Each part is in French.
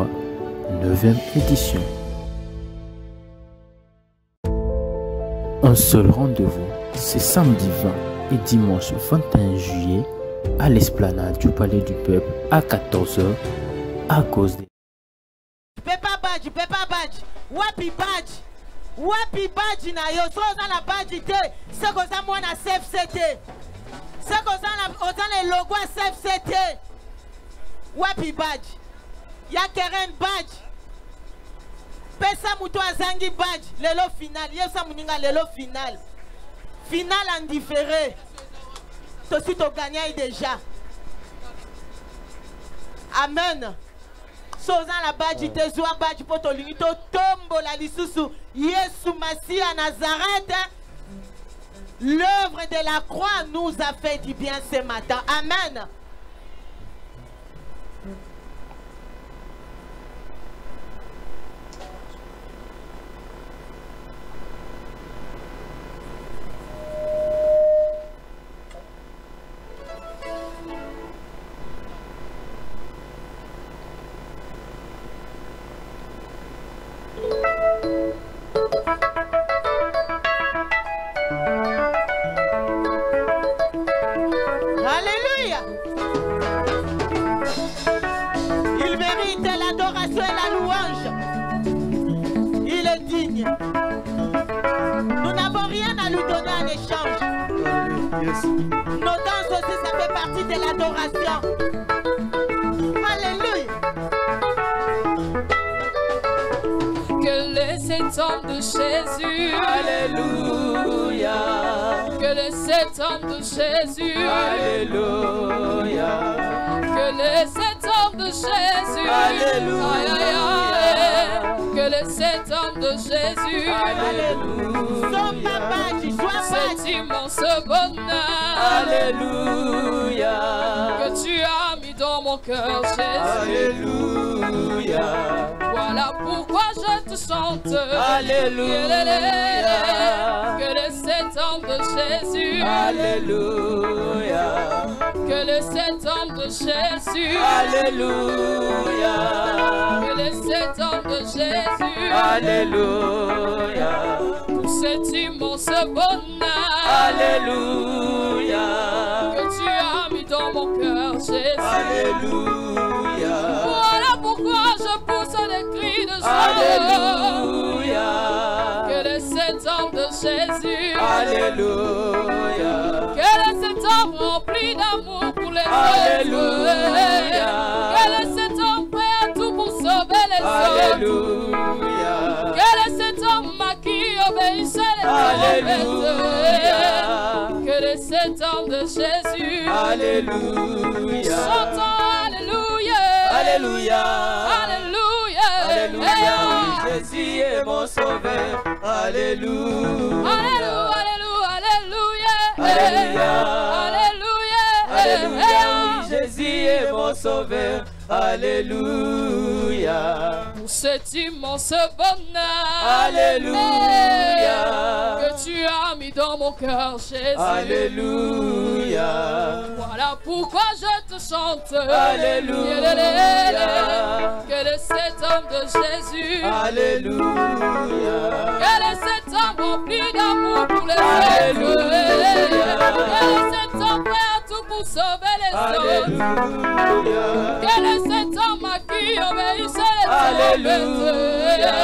9e édition. Un seul rendez-vous, c'est samedi 20 et dimanche 21 juillet à l'esplanade du Palais du Peuple à 14 h à cause des... Peppa badge, wapi badge na yo, so dans la badge te, c'est comme ça moi na CFCT. C'est comme ça le logo à CFCT. Wapi badge. Ya Keren badge. Pesa muto azangi badge, lelo final, yesa muninga lelo final. Final en différé. To si to gagné déjà. Amen. Sozan la badge te zoa badge poto limito tombo la lisusu Yesu Masia Nazareth. L'œuvre de la croix nous a fait du bien ce matin. Amen. Alléluia. Il mérite l'adoration et la louange. Il est digne. Nous n'avons rien à lui donner en échange. Nos danses aussi, ça fait partie de l'adoration. Alléluia. Que les 7 ans de Jésus, Alléluia. que les 7 ans de Jésus, Alléluia. que les 7 ans de Jésus, Alléluia. aïe, aïe, aïe, que les 7 ans de Jésus, Alléluia. Sois papa, tu sois cet immense bonheur, Alléluia. que tu as mis dans mon cœur, Jésus. Alléluia. Voilà pourquoi je te chante. Alléluia. Que les 7 ans de Jésus, Alléluia. que les 7 ans de Jésus, Alléluia. que les 7 ans de Jésus, Alléluia. pour cet immense bonheur, Alléluia. que tu as mis dans mon cœur, Jésus. Alléluia. Voilà pourquoi je pousse des cris de joie. Alléluia. Que les 7 ans de Jésus, Alléluia. que les 7 ans remplis d'amour pour les Alléluia. autres, que les 7 ans prêts à tout pour sauver les autres, Alléluia. que les 7 ans maquillés obéissent les Alléluia. prophètes, que les 7 ans de Jésus, Alléluia. chantons Alléluia, Alléluia. Alléluia, Alléluia. Oui, Jésus est mon sauveur. Alléluia. Alléluia, Alléluia, Alléluia. Alléluia, Alléluia. Oui, Jésus est mon sauveur. Alléluia. pour cet immense bonheur, Alléluia. que tu as mis dans mon cœur, Jésus. Alléluia. Voilà pourquoi je te chante. Alléluia. Que les 7 hommes de Jésus, Alléluia. que les 7 hommes remplis d'amour pour les Alléluia. autres, que les 7 hommes prêts à tout pour sauver les autres, Alléluia. que les 7 hommes à qui obéissent les Alléluia.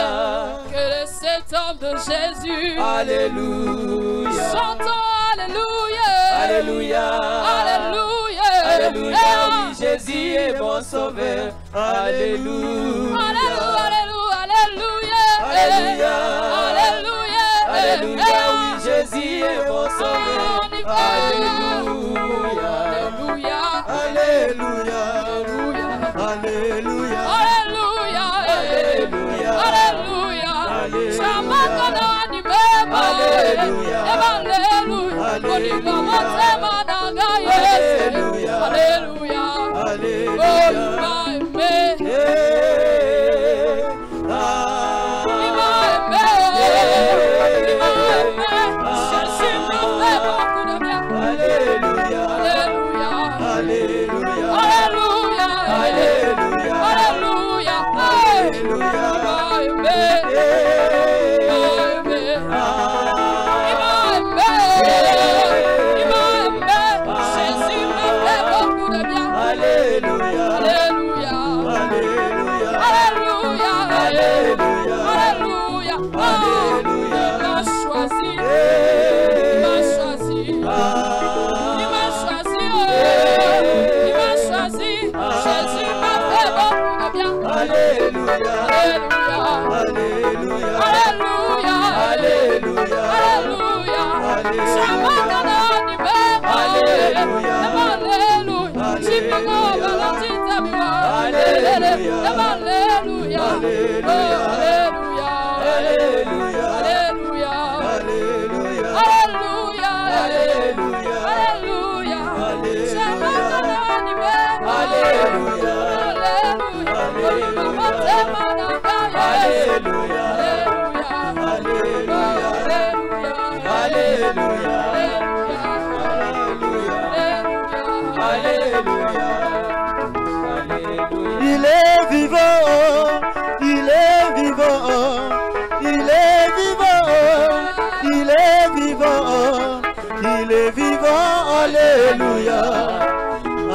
que les 7 hommes de Jésus, Alléluia. chantons Alléluia, Alléluia. Alléluia, Alléluia. Oui, Jésus est mon sauveur. Alléluia. Alléluia, Alléluia, Alléluia. Alléluia, Alléluia. Oui, Jésus est mon sauveur. Alléluia. Alléluia, Alléluia. Alléluia. Alléluia, Alléluia. Alléluia, Alléluia. Shamakana ni mema, Alléluia. Alléluia, Alléluia. Alléluia, Alléluia. Alléluia, Alléluia. Alléluia, Alléluia, Alléluia. Il m'a choisi. Il m'a choisi. Il m'a choisi. Il m'a choisi. Jésus m'a fait beaucoup de bien. Alléluia. Alléluia. Alléluia. Alléluia. Alléluia. Alléluia. Shamanana ni beba. Alléluia. Alléluia. Chipingo balotita biwa. Alléluia. Alléluia. Alléluia. Alléluia. Alléluia. Alléluia. Alléluia. Alléluia. Alléluia. Alléluia. Alléluia. Shamanana ni beba. Alléluia. Alléluia. Alléluia. Motema na kaya. Alléluia. Alléluia. Alléluia. Alléluia. Il est vivant, il est vivant, il est vivant, il est vivant, il est vivant, alléluia.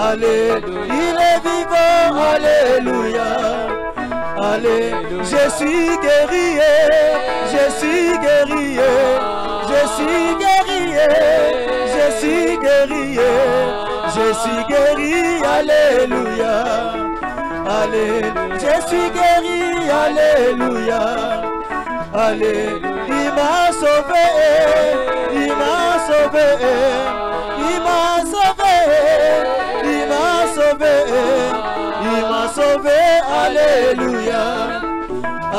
Alléluia. Il est vivant, alléluia. Alléluia. Je suis guéri, je suis guéri, je suis guéri, je suis guéri, je suis guéri, alléluia. Alléluia. Je suis guéri, alléluia. Alléluia. Il m'a sauvé, il m'a sauvé, il m'a sauvé, il m'a sauvé, il m'a sauvé, alléluia.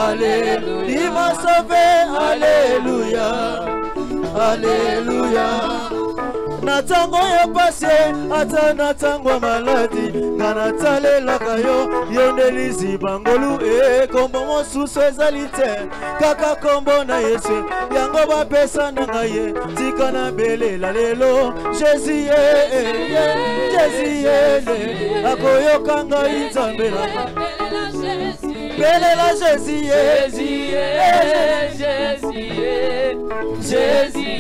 Alléluia. Il m'a sauvé, alléluia. Alléluia. Natango ya passé, ata natango maladi, kanatale lakayo, yendelizi bangolu e kombo mosusu ezalite, kaka kombo na Yesu, yango ba pesa na ngaye, tika na bele la lelo, Jésus Jésus akoyo kanga inzambe na bele la Jésus Jésus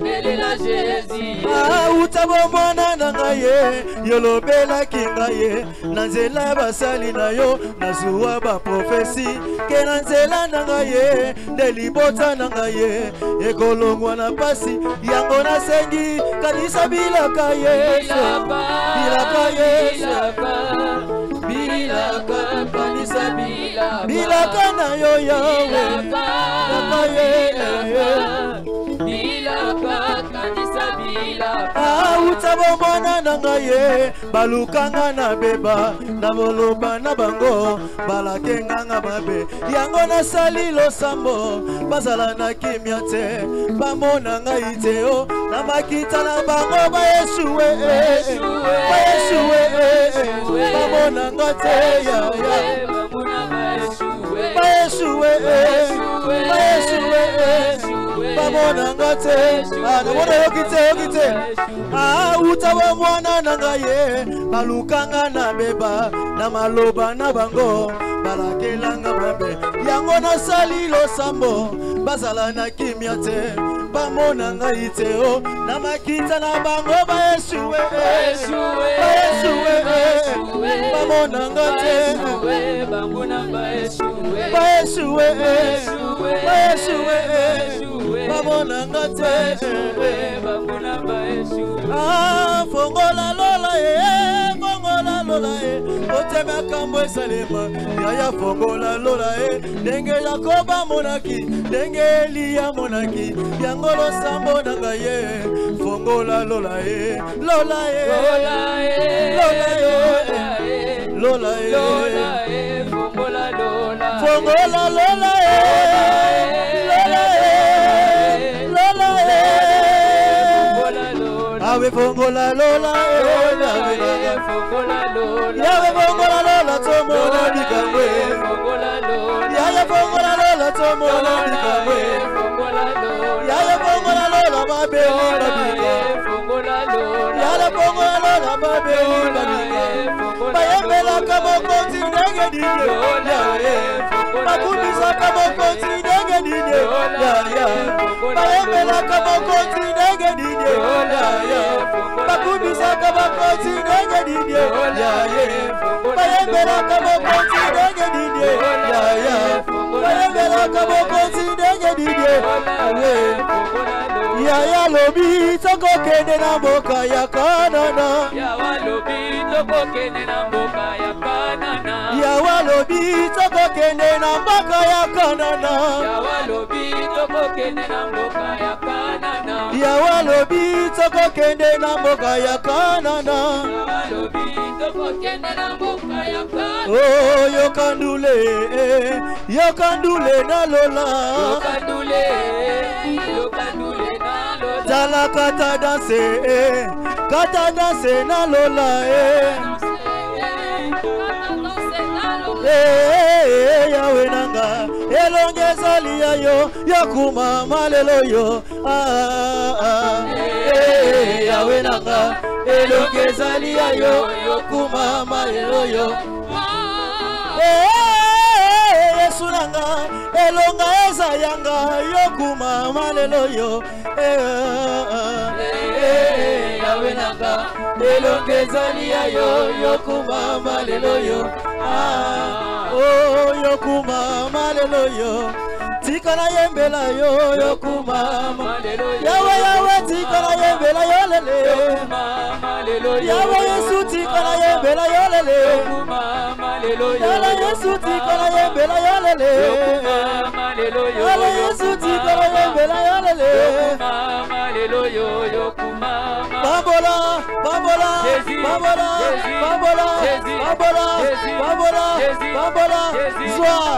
bele la Jésus. Utabomwana na ngaye yolobela kingaye na nzela basali na yo nazuwa ba profesi ke na nzela na ngaye delibota na ngaye ekolongwa na pasi yango na sengi kanisa bilaka Yesu bilaka Yesu bilaka kanisa bilaka na yo yawe bilaka kanisa bilaka utabomwana na ngaye balukanga na beba na boloba na bango balakenganga mabe yango nasali losambo bazala na kimia te bamona ngai te o na makita na bango bayesuwe bamona nga te ya bayesuwe bamona nga te namona yokite utawa mwana na ngaye balukanga na beba na maloba na bango balakelanga mabe yango nasali losambo bazala na kimia te bamona ngai te o na makita na bango bayesuwe bamona nga te bayesuwe bamona nga te fongola lola oteme kambo esalema yaya fongola lola ndenge Yakoba monaki ndenge Eliya monaki yango losambo na ngaye fongola lola lola fongola lola Yawe fongola lola Yawe fongola lola tomo dikangwe Yawe fongola lola tomo dikangwe Yawe fongola lola babeli babika Yawe fongola lola babeli babika Bayembela kama konti ndenge dine Bakubisa kama konti ndenge dine Bayembela kama konti ndenge dine Bakubisa kama konti ndenge dine Bayembela kama konti ndenge dine Bayembela kama konti ndenge ya lobi toko kende na mboka ya Kanana. Yawa lobi toko kende na mboka ya Kanana. Yawa lobi toko kende na mboka ya Kanana. Yawa lobi toko kende na mboka ya Kanana. Yawa lobi toko kende na mboka ya Kanana. Yawa lobi toko kende na mboka ya Kanana. Oh yokandule na lola. Yokandule na lola. Tala kata danse na lola Yawe nanga elongeza liya yo yokuma malelo yo Yawe nanga elongeza liya yo yokuma malelo yo Yesu nanga elonga eza yanga yokuma malelo yo Yawe nanga elongeza liya yo yokuma malelo yo Oh yokuma malelo yo tikana yembela yo yokuma malelo yo Yawe tikana yembela yo lele Yawe Yesu tikana yembela yo lele Yawe Yesu tikana yembela yo lele Yawe Yesu tikana yembela yo lele Bambola Sois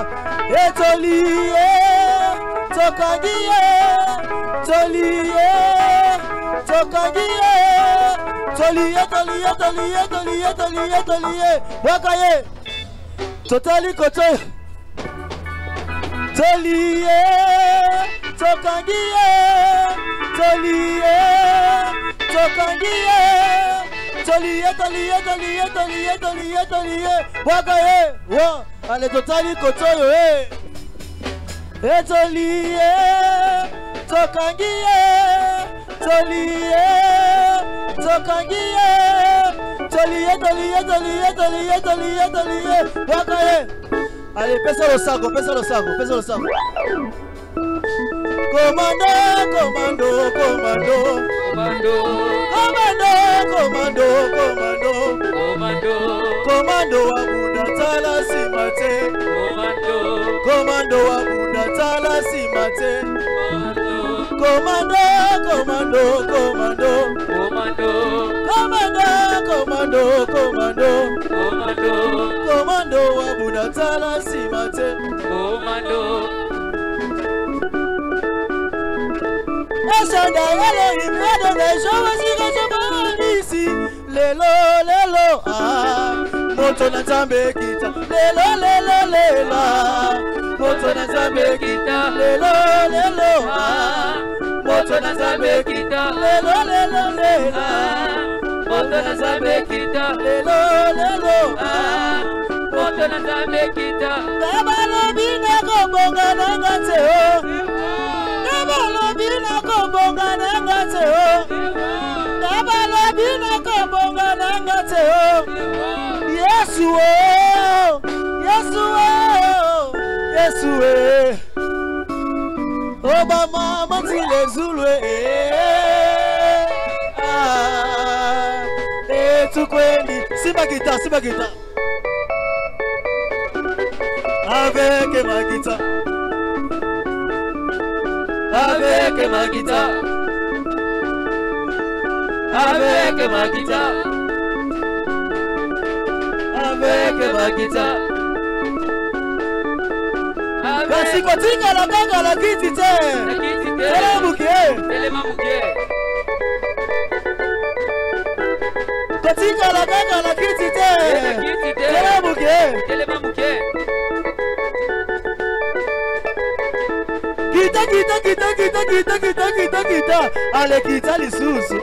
étolié Tokangiye Tolié Wakaye Totali koto Tolié Tokangiye Tolié Wakaye Wa allez totali koto yo Tolié Tokangiye Wakaye allez pesa le sago Commando wa Buddha tala simate Commando wa Buddha tala simate Commando wa Buddha tala simate Ashanda yalo imrado na showa sika ici lelo moto na zambe kita lelo moto na zambe kita lelo moto na zambe kita lelo moto na zambe kita lelo moto na zambe kita kabalo bina kobonga nangate kabalo bina kobonga nangate kabalo bina kobonga nangate Yesu Obama matile zulwe tukwendi simba guitar avec ma guitare avec ma guitare Kasi kotika la kanga la kiti te Telema mukie Kotika la kanga la kiti te Telema mukie Kita Ale kita lisusu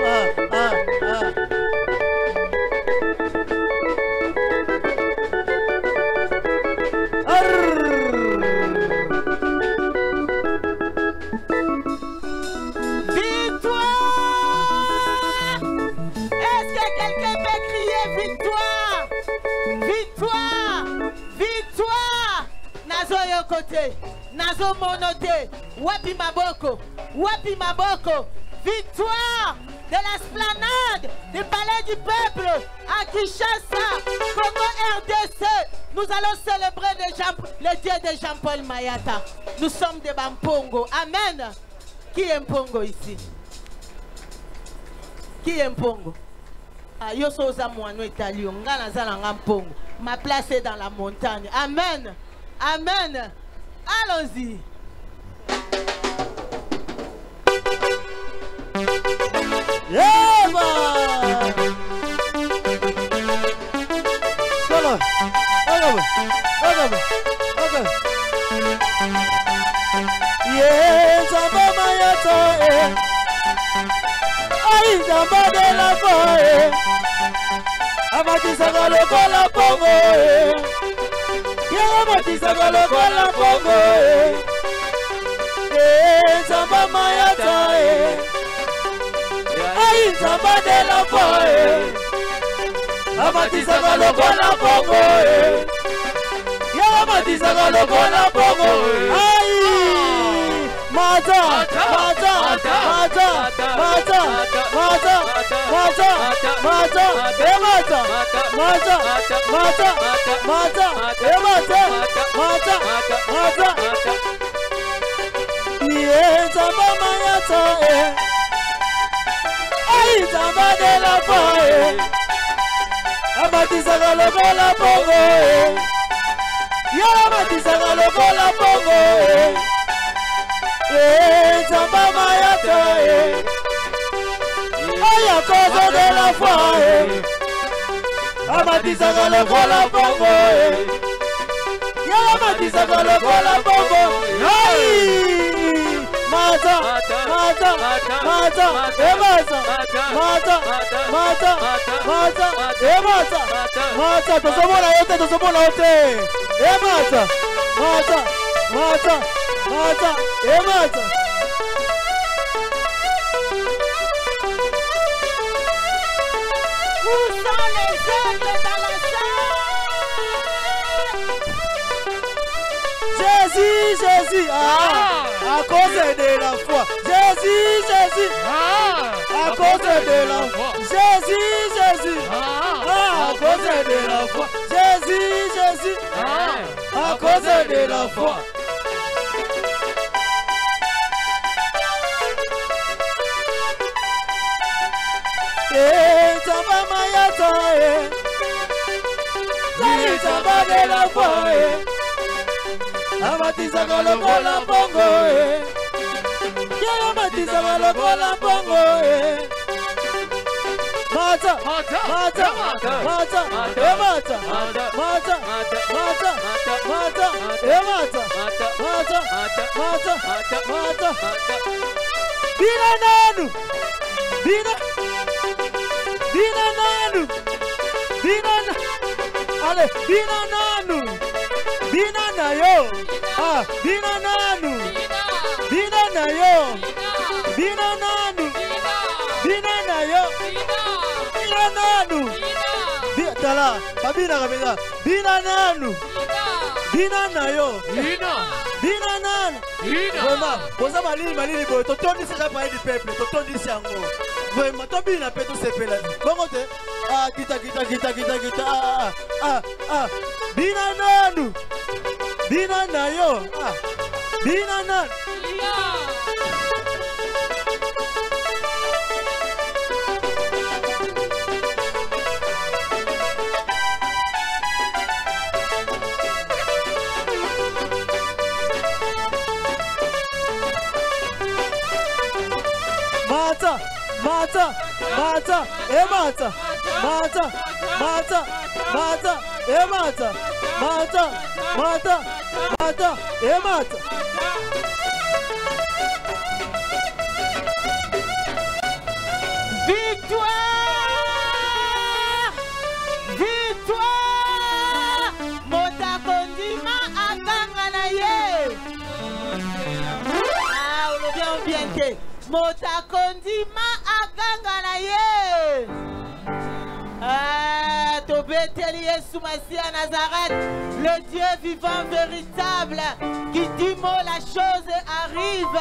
Nazo monote, wapi maboko, victoire de l'esplanade du palais du peuple à Kinshasa, Congo RDC. Nous allons célébrer le Dieu de Jean-Paul Mayata. Nous sommes des Bampongo. Amen. Qui est Mpongo ici? Qui est Mpongo? Ah, yo soza mouano italien. Ngana zala Mpongo. Ma place est dans la montagne. Amen. Amen. Allons-y. Yeba! Solo. Okay. Yeah, Zamba Mayata, Aïe, Zamba de la Foye. Amati Sagalo Kola Pongo. Yeah, Amati Sagalo Kola Pongo. Yeah, Zamba Mayata, Aïe, Zamba de la Foye. Amati Sagalo Kola Pongo. Amati Sagalo Kola Pongo. Aïe, Mata, Zamba Mayata, Aïe, Zamba de la Foye. Amati Sagalo Kola Pongo. Amati Sagalo Kola Pongo. Zamba Mayata, Aïe, à cause de la foi. Amati Sagalo Kola Pongo. Amati Sagalo Kola Pongo. Aïe, Mata, tosomona yote, Mata. Où sont les aigles dans la salle? Jésus, à cause de la foi. Jésus, à cause de la foi. Jésus, à cause de la foi. Jésus, à cause de la foi. Zamba Mayata, Zamba de la foi. Amati Sagalo Kola Pongo. Amati Sagalo Kola Pongo. Mata, Bina nanu. Ale, Bina nanu. Bina na yo. Bina nanu. Bina na yo. Bina nanu. Bina na yo. Bina nanu. Tala, Babina Rabina. Bina nanu. Bina na yo. Bina nanu. Vraiment, posa malini boy. Totondi c'est pas du peuple. Totondi c'est ango. Vraiment, tobina pe tout c'est pela. Comment te? Kita. Bina nanu. Bina na yo. Bina nanu. Mata, Mata, Victoire! Mota Kondima akanga na ye. On vient te. Mota Kondima akanga na ye. To Lobeteli Yesu Masia Nazareth, le Dieu vivant véritable, qui dit mot la chose arrive.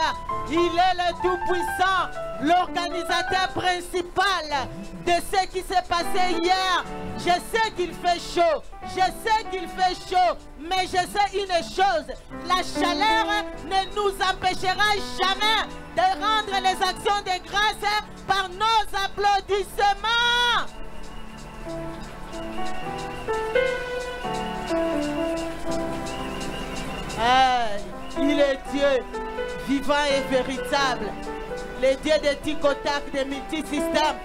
Il est le Tout-Puissant, l'organisateur principal de ce qui s'est passé hier. Je sais qu'il fait chaud, je sais qu'il fait chaud, mais je sais une chose, la chaleur ne nous empêchera jamais de rendre les actions de grâce par nos applaudissements. Il est Dieu vivant et véritable, le Dieu de Ticotac, de multisystèmes.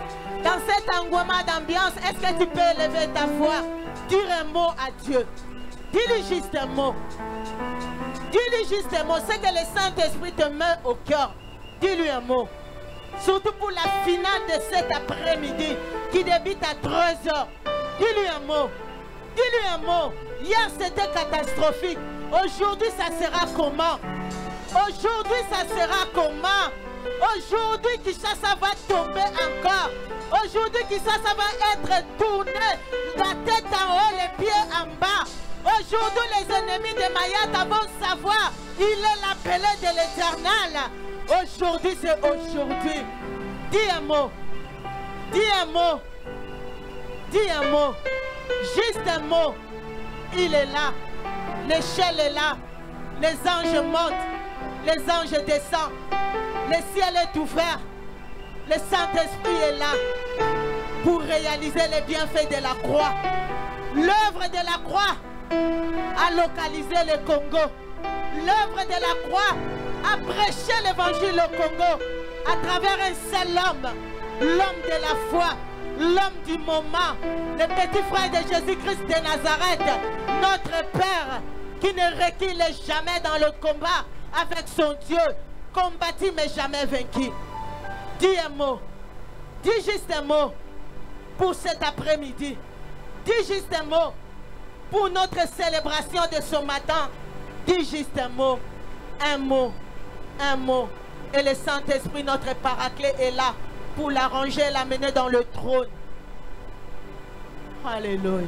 Dans cet engouement d'ambiance, est-ce que tu peux élever ta voix, dire un mot à Dieu? Dis-lui juste un mot. Dis-lui juste un mot. C'est que le Saint-Esprit te met au cœur. Dis-lui un mot. Surtout pour la finale de cet après-midi qui débute à 3h. Dis-lui un mot. Dis-lui un mot. Hier, c'était catastrophique. Aujourd'hui, ça sera comment? Aujourd'hui, ça sera comment? Aujourd'hui, Kinshasa va tomber encore. Aujourd'hui, Kinshasa va être tourné, la tête en haut, les pieds en bas. Aujourd'hui, les ennemis de Mayata vont savoir, il est l'appelé de l'Éternel. Aujourd'hui, c'est aujourd'hui. Dis un mot. Dis un mot. Dis un mot. Juste un mot. Il est là. L'échelle est là. Les anges montent. Les anges descendent. Le ciel est ouvert. Le Saint-Esprit est là pour réaliser les bienfaits de la croix. L'œuvre de la croix a localisé le Congo. L'œuvre de la croix a prêché l'évangile au Congo à travers un seul homme, l'homme de la foi, l'homme du moment, le petit frère de Jésus-Christ de Nazareth, notre Père qui ne recule jamais dans le combat avec son Dieu, combattu mais jamais vaincu. Dis un mot, dis juste un mot pour cet après-midi. Dis juste un mot pour notre célébration de ce matin. Dis juste un mot, un mot, un mot. Et le Saint-Esprit, notre paraclet, est là pour l'arranger et l'amener dans le trône. Alléluia.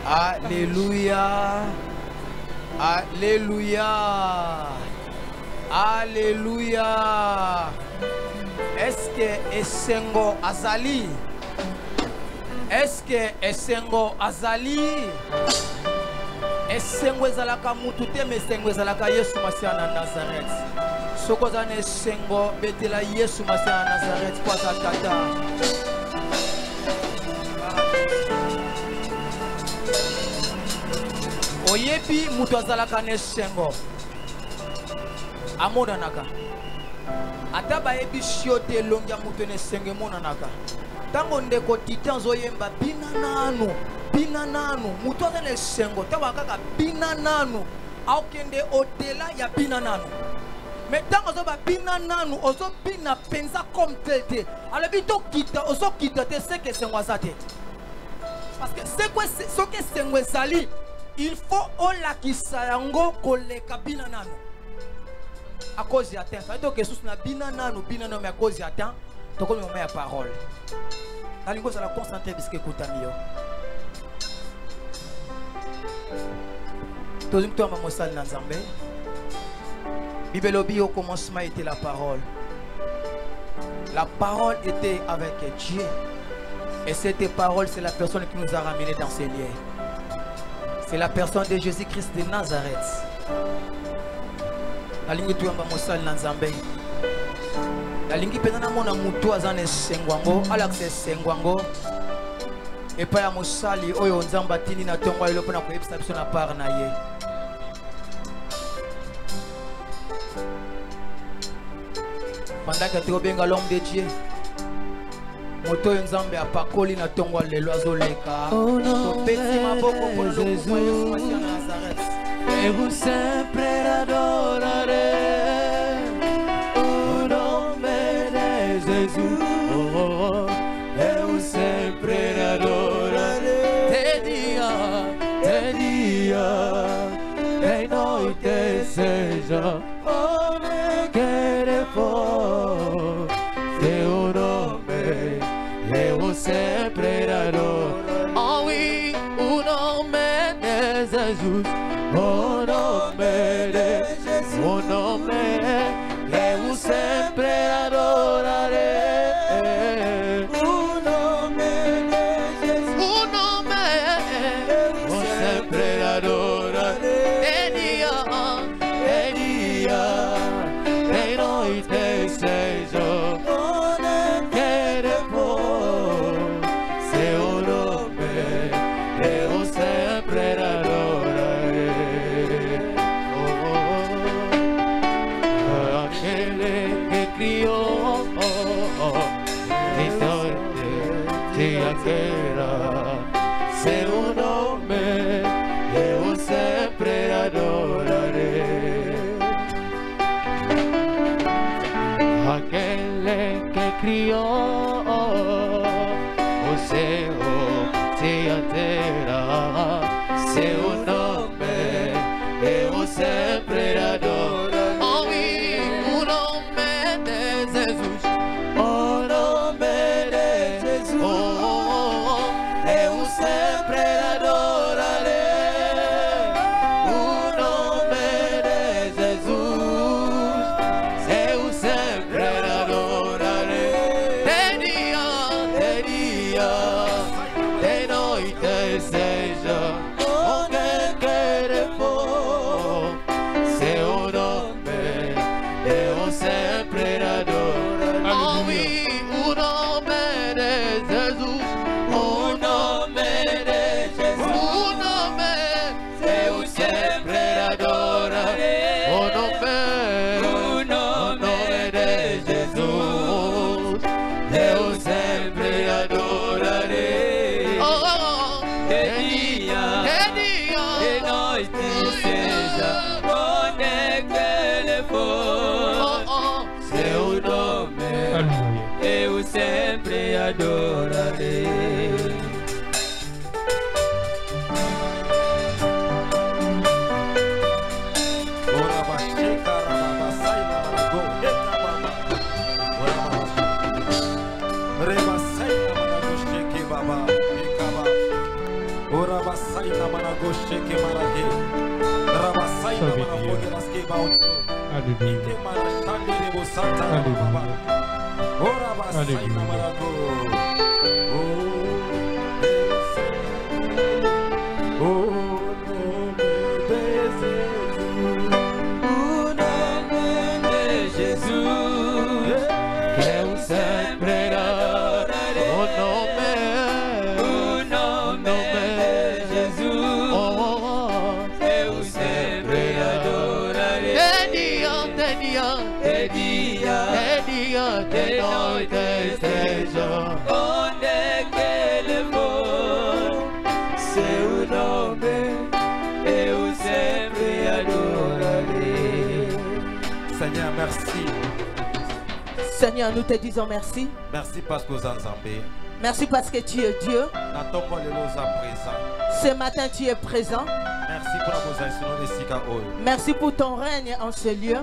Alléluia. Alléluia. Alléluia. Est-ce que Esengo Azali? Est-ce que Esengo Azali? Esengo ezalaka mutute me Esengo ezalaka Yesu Masia na Nazareth. Sokozana Esengo betela Yesu Masia na Nazareth kwa tata. Oyebi mutu azalaka nesengo amonanaka ata bayebi shiote elongi ya mutu nesengo emonanaka ntango ndeko titan zoyemba bina nanu mutu aza nesengo ntango kaka bina nanu aokende odela ya bina nanu me ntango ozoba bina nanu ozobina mpenza comme tel te alobi tokita ozokita te seke esengo aza te parce que soki esengo ezali il faut olakisa yango koleka bina nanu à cause ya temps fait que sous na bina nanu mais à cause ya temps to comme moment ya parole la lingo ça la concentrer parce que kutamio to zimto ma mosal na Nzambe bibelobi au commencement était la parole était avec Dieu et cette parole c'est la personne qui nous a ramenés dans ces lieux. C'est la personne de Jésus-Christ de Nazareth. La ligne de Mosal Nanzambe. nalingi mpenza namona mutu aza na esengo yango alakisa esengo yango epai ya mosali oyo nzambe atindi na ntongo ya lelo mpona koyebisa biso na part na ye. Pendant que tobenga l'homme de Dieu, moto nzambe apakoli na ntongo ya lelo azoleka topesi maboko mpona lokumu ya Yesu Masiya na Nazareth. Eu sempre adoraré o nome de Jesus. Eu sempre adoraré de dia, em noite seja onde quer for. Seu nome eu sempre adoraré. Oh oui, o nome de Jesus. O nome de Jesus, o nome eu sempre adoraré. O nome de Jesus, o nome eu sempre adoraré. De dia, de noite seja onde quer for. Seu nome eu sempre adoraré. Seu nome eu sempre adoraré. Aquele que criou o céu e a terra, seu nome eu sempre adoraré. Oh oui, o nome de Jesus, o nome de Jesus, eu sempre adoraré. O nome de Jesus, eu sempre adoraré. De dia, de noite seja onde quer for. Seu nome eu sempre adoraré. Oh oui, o nome de Jesus, o nome de Jesus, o nome eu sempre adoraré. O nome de Jesus, eu sempre adoraré. Oh, de dia, de noite seja onde quer for. Seu nome eu sempre adoraré. De noite seja onde quer for. Seu nome eu sempre adoraré. Seigneur, merci. Seigneur, nous te disons merci. Merci parce que vous en Zambé. Merci parce que tu es Dieu. Ce matin, tu es présent. Merci pour ton règne en ce lieu.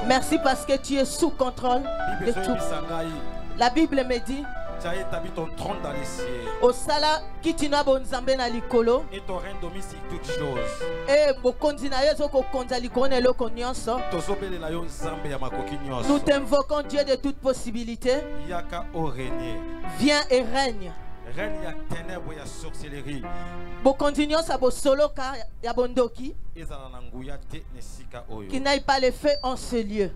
Merci parce que tu es sous contrôle de tout. La Bible me dit Osala kitina bonzambe na likolo et ton règne domine sur toutes choses. Et bokonzi na yezo ko konza likolo na eloko nyonso. Nous t'invoquons Dieu de toute possibilité. Viens et règne. Règne ya ténèbres ya sorcellerie. Bokonzi nyonso bo soloka ya bondoki. Qu'il n'aille pas le feu en ce lieu.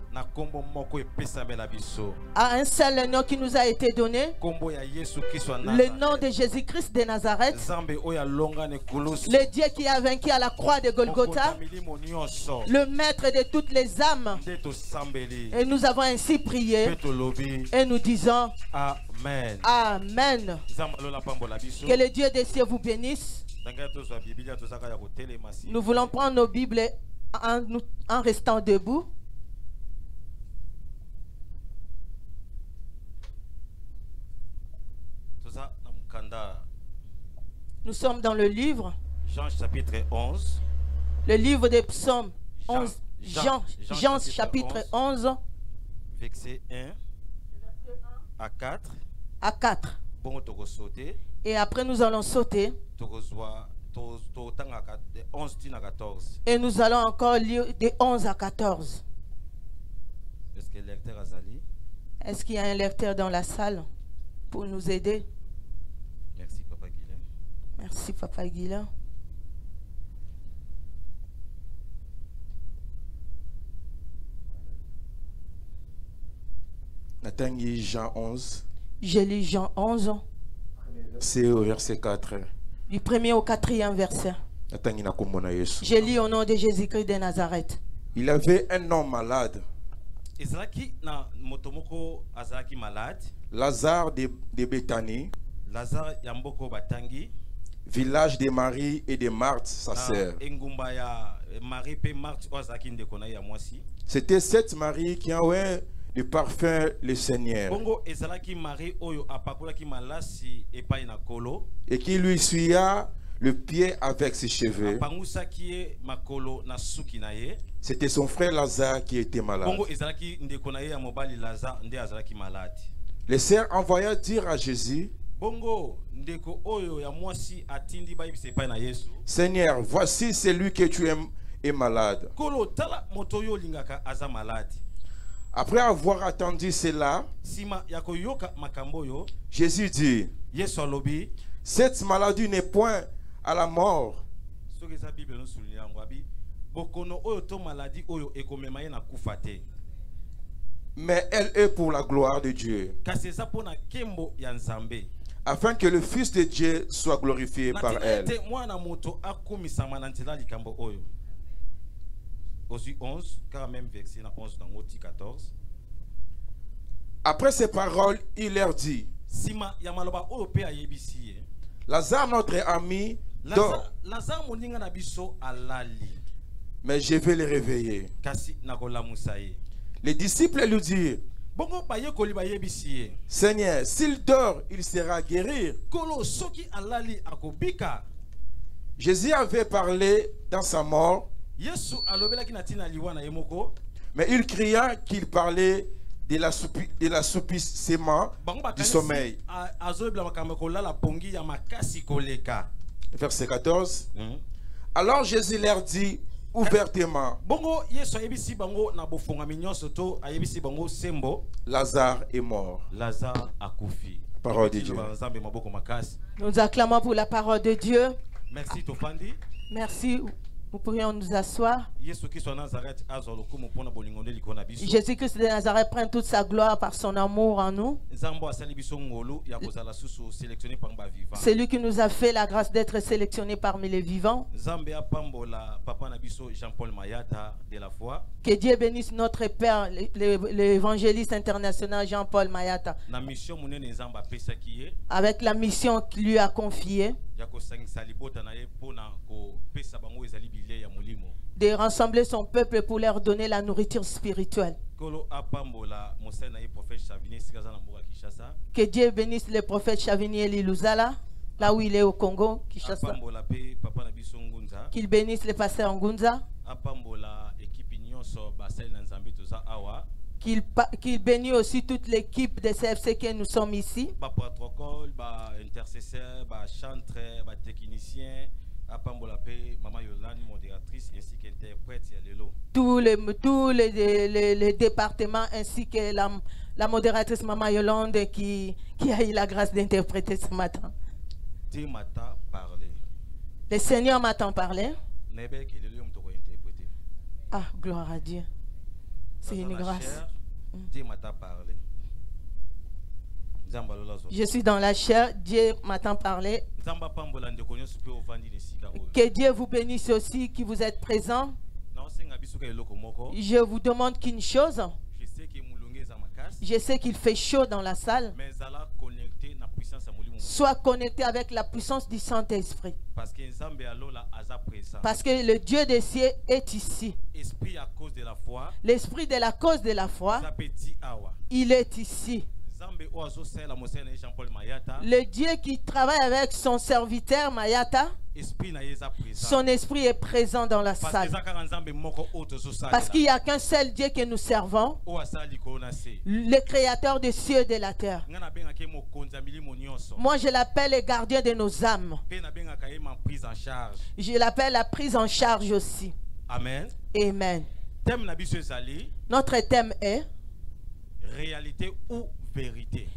À un seul nom qui nous a été donné, le nom de Jésus-Christ de Nazareth, le Dieu qui a vaincu à la croix de Golgotha, le maître de toutes les âmes. Et nous avons ainsi prié et nous disons Amen. Amen. Que le Dieu des cieux vous bénisse. Nous voulons prendre nos Bibles en restant debout. Nous sommes dans le livre Jean chapitre 11. Le livre des psaumes 11. Jean chapitre 11. Verset 1 à 4. À 4. Et après nous allons sauter. Et nous allons encore lire de 11 à 14. Est-ce qu'il y a un lecteur dans la salle pour nous aider? Merci Papa Guilain. Merci Papa Guilain. Natangi Jean 11. Je lis Jean 11. C'est au verset 4. Du premier au quatrième verset. Je lis au nom de Jésus-Christ de Nazareth. Il avait un homme malade. Lazare de Béthanie. Village de Marie et de Marthe, sa sœur. C'était cette Marie qui envoyait du parfum le Seigneur et qui lui essuya le pied avec ses cheveux. C'était son frère Lazare qui était malade. Les sœurs envoyèrent dire à Jésus: Seigneur, voici celui que tu aimes est malade. Après avoir attendu cela, Jésus dit: cette maladie n'est point à la mort, mais elle est pour la gloire de Dieu, afin que le Fils de Dieu soit glorifié par elle. Après ces paroles, il leur dit: Lazare, notre ami, dort, mais je vais le réveiller. Les disciples lui dirent: Seigneur, s'il dort, il sera guéri. Jésus avait parlé dans sa mort, mais il cria qu'il parlait de l'assoupissement du sommeil. Verset 14. Alors Jésus leur dit ouvertement: Lazare est mort. Parole de Dieu. Nous acclamons pour la parole de Dieu. Merci Tofandi. Merci. Nous pourrions nous asseoir. Jésus-Christ de Nazareth prend toute sa gloire par son amour en nous. C'est lui qui nous a fait la grâce d'être sélectionnés parmi les vivants. Que Dieu bénisse notre Père, l'évangéliste international Jean-Paul Mayata, avec la mission qu'il lui a confiée de rassembler son peuple pour leur donner la nourriture spirituelle. Que Dieu bénisse le prophète Chavinier Liluzala, là où il est au Congo, Kinshasa. Qu'il bénisse le pasteur Ngunza. Qu'il bénisse aussi toute l'équipe de CFC que nous sommes ici. Protocole, intercesseur, chanteur, technicien, Maman Yolande, modératrice, ainsi qu'interprète. Tous les départements, ainsi que la modératrice Maman Yolande qui a eu la grâce d'interpréter ce matin. Dieu m'a parlé. Le Seigneur m'a parlé. Ah, gloire à Dieu. C'est Dans une la grâce. chair, Dieu m'a parlé. Nzamba lola zo. Je suis dans la chair, Dieu m'entend parler. Nzamba pambola ndeko nyonso pe ovandi na esika oyo. Que Dieu vous bénisse aussi, qui vous êtes présents. Naosenga biso ka eloko moko. Je vous demande qu'une chose. Je sais que mulungu eza makasi. Je sais qu'il fait chaud dans la salle. Mais zala connecté na puissance ya molimo. Sois connecté avec la puissance du Saint-Esprit. Parce que Nzambe alola aza présent. Parce que le Dieu des cieux est ici. Esprit à cause de la foi. L'esprit de la cause de la foi, Ça petit awa. il est ici. Nzambe oazo sela mosena Jean-Paul Mayata. Le Dieu qui travaille avec son serviteur Mayata, Esprit na yeza présent. son esprit est présent dans la Parce que salle. zaka Nzambe moko oto zo sala. Parce qu'il n'y a qu'un seul Dieu que nous servons, O asali ko na se. le créateur des cieux et de la terre. Ngana benga ke mokonzi ya milimo nyonso. Moi, je l'appelle le gardien de nos âmes. Pe na benga ka ye ma prise en charge. Je l'appelle la prise en charge aussi. Amen. Amen. Thème na biso ezali Notre thème est réalité ou vérité.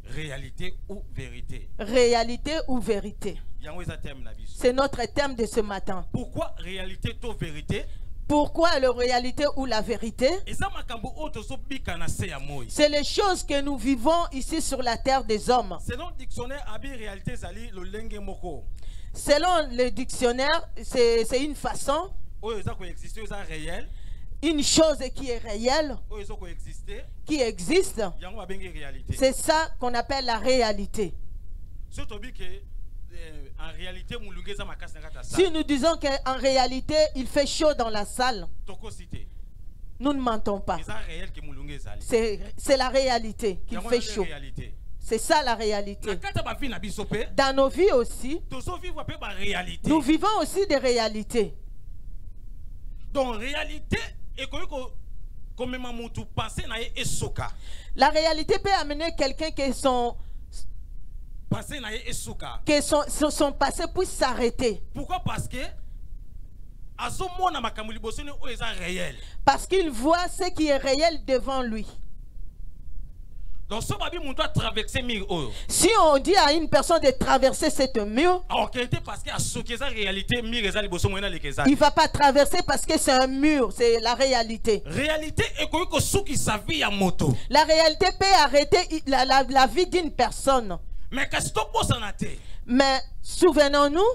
Réalité ou vérité. réalité ou vérité. Yango eza thème na biso. C'est notre thème de ce matin. Pourquoi réalité to vérité? Pourquoi la réalité ou la vérité? Eza makambo oyo tozobika na se ya moi. C'est les choses que nous vivons ici sur la terre des hommes. Selon dictionnaire abi réalité ezali lolenge moko. Selon le dictionnaire, c'est une façon, Oyo eza ko exister eza réel. une chose qui est réelle, Oyo eza ko exister. qui existe. Yango ba bengi réalité. C'est ça qu'on appelle la réalité. Surtout que en réalité mulungu eza makasi na kata sa. Si nous disons qu'en réalité, il fait chaud dans la salle, Toko cité. nous ne mentons pas. Eza réel que mulungu ezali. C'est la réalité qu'il Yango fait eza chaud. réalité. C'est ça la Na réalité. kata ba vie na biso pe. Dans nos vies aussi, Tozo vivre pe ba réalité. nous vivons aussi des réalités. Donc réalité ekoki ko komema mutu penser na ye esoka. La réalité peut amener quelqu'un Penser na ye esoka. que son passé puisse s'arrêter. Pourquoi? Parce que azomona makambo liboso ni oyo eza réel. Parce qu'il voit ce qui est réel devant lui. Donc so babi mutu a traverser mur oyo. Si on dit à une personne de traverser cette mur, Alors que parce que asoki eza réalité mur eza liboso moyena lekeza. il ne va pas traverser parce que c'est un mur, c'est la réalité. Réalité ekoki ko soki sa vie ya moto. La réalité peut arrêter la vie d'une personne. Mais kasi to bosana te. Mais souvenons-nous,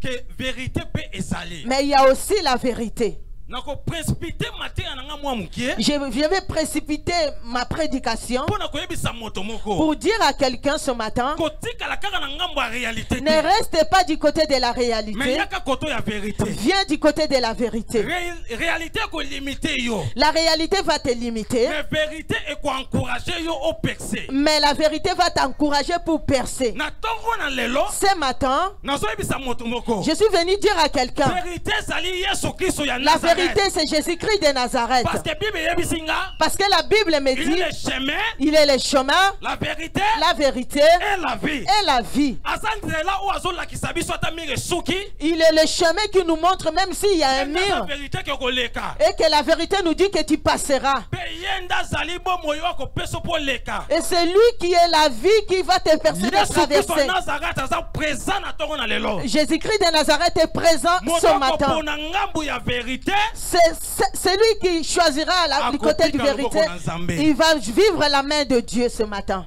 Que vérité peut ezali. mais il y a aussi la vérité. Nako précipiter matin nanga mwa mukie. Je vais précipiter ma prédication Pona koyebisa moto moko. pour dire à quelqu'un ce matin, Kotika la kaka na ngambo ya réalité. ne reste pas du côté de la Mais réalité, yaka koto ya vérité. viens du côté de la vérité. Réalité ko limiter yo. La réalité va te limiter, Mais vérité et ko encourager yo au percer. mais la vérité va t'encourager pour percer. Na tongo na lelo. Ce matin, Nazo yebisa moto moko. je suis venu dire à quelqu'un, Vérité sali Yesu Kristo ya la Nazareth. vérité c'est Jésus-Christ de Nazareth. Parce que Bible yebisinga. Parce que la Bible me Il dit, est le chemin, il est le chemin, la vérité la vérité et la vie. et la vie. Azandela o azolakisa biso ata mire suki. Il est le chemin qui nous montre même s'il y a un La mur vérité que koleka. et que la vérité nous dit que tu passeras. Pe yenda zali bo moyo ko peso po leka. Et c'est lui qui est la vie qui va te percer de Yesu Kristo traverser. Nazareth aza présent na tongo na lelo. Jésus-Christ de Nazareth est présent Moto ce matin. ko pona ngambu ya vérité. C'est lui qui choisira du côté de vérité. Il va vivre la main de Dieu ce matin.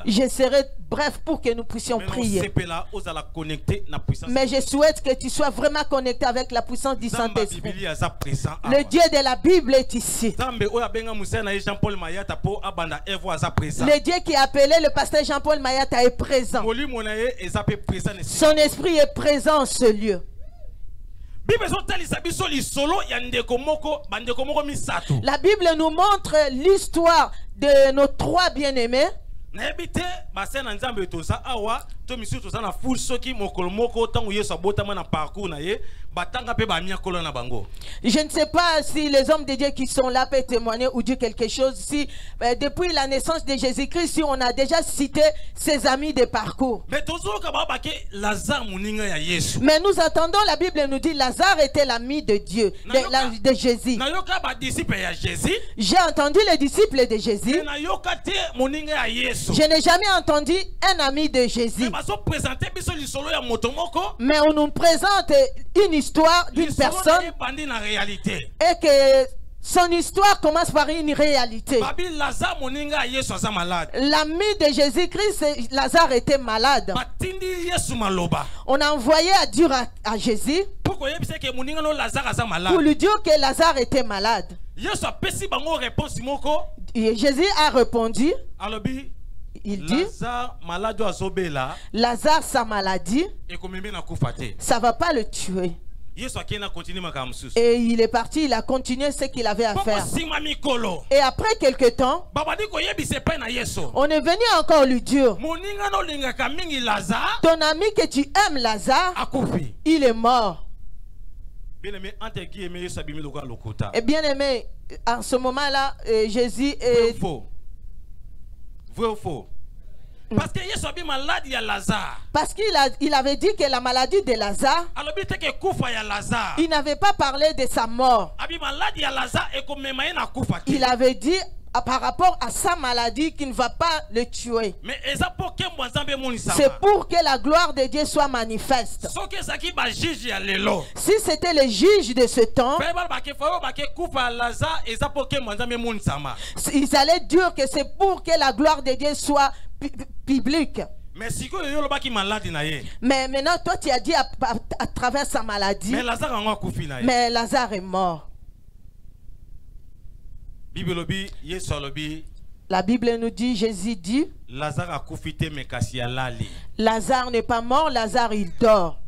Je serai bref pour que nous puissions prier. Mais je souhaite que tu sois vraiment connecté avec la puissance du Saint-Esprit. Le Dieu de la Bible est ici. Le Dieu qui a appelé le pasteur Jean-Paul Mayata est présent. Son esprit est présent en ce lieu. La Bible nous montre l'histoire de nos trois bien-aimés. Je ne sais pas si les hommes de Dieu qui sont là peuvent témoigner ou dire quelque chose. Si depuis la naissance de Jésus-Christ, si on a déjà cité ses amis de parcours. Mais nous attendons, la Bible nous dit Lazare était l'ami de Dieu, de Jésus. J'ai entendu les disciples de Jésus. Je n'ai jamais entendu un ami de Jésus. Mais on nous présente une histoire d'une personne et que son histoire commence par une réalité. L'ami de Jésus-Christ, Lazare, était malade. On a envoyé à dire à Jésus pour lui dire que Lazare était malade. Et Jésus a répondu. Il dit Lazare, sa maladie, ça ne va pas le tuer. Et il est parti, il a continué ce qu'il avait à faire. Et après quelque temps, on est venu encore lui dire, ton ami que tu aimes, Lazare, il est mort. Et bien aimé, en ce moment-là, Jésus est... Vrai ou faux? Parce que parce qu'il avait dit que la maladie de Lazare, il n'avait pas parlé de sa mort. Il avait dit par rapport à sa maladie qu'il ne va pas le tuer. C'est pour que la gloire de Dieu soit manifeste. Si c'était le juge de ce temps, ils allaient dire que c'est pour que la gloire de Dieu soit publique. Mais maintenant, toi, tu as dit à travers sa maladie, mais Lazare est mort. La Bible nous dit, Jésus dit, Lazare n'est pas mort, Lazare il dort.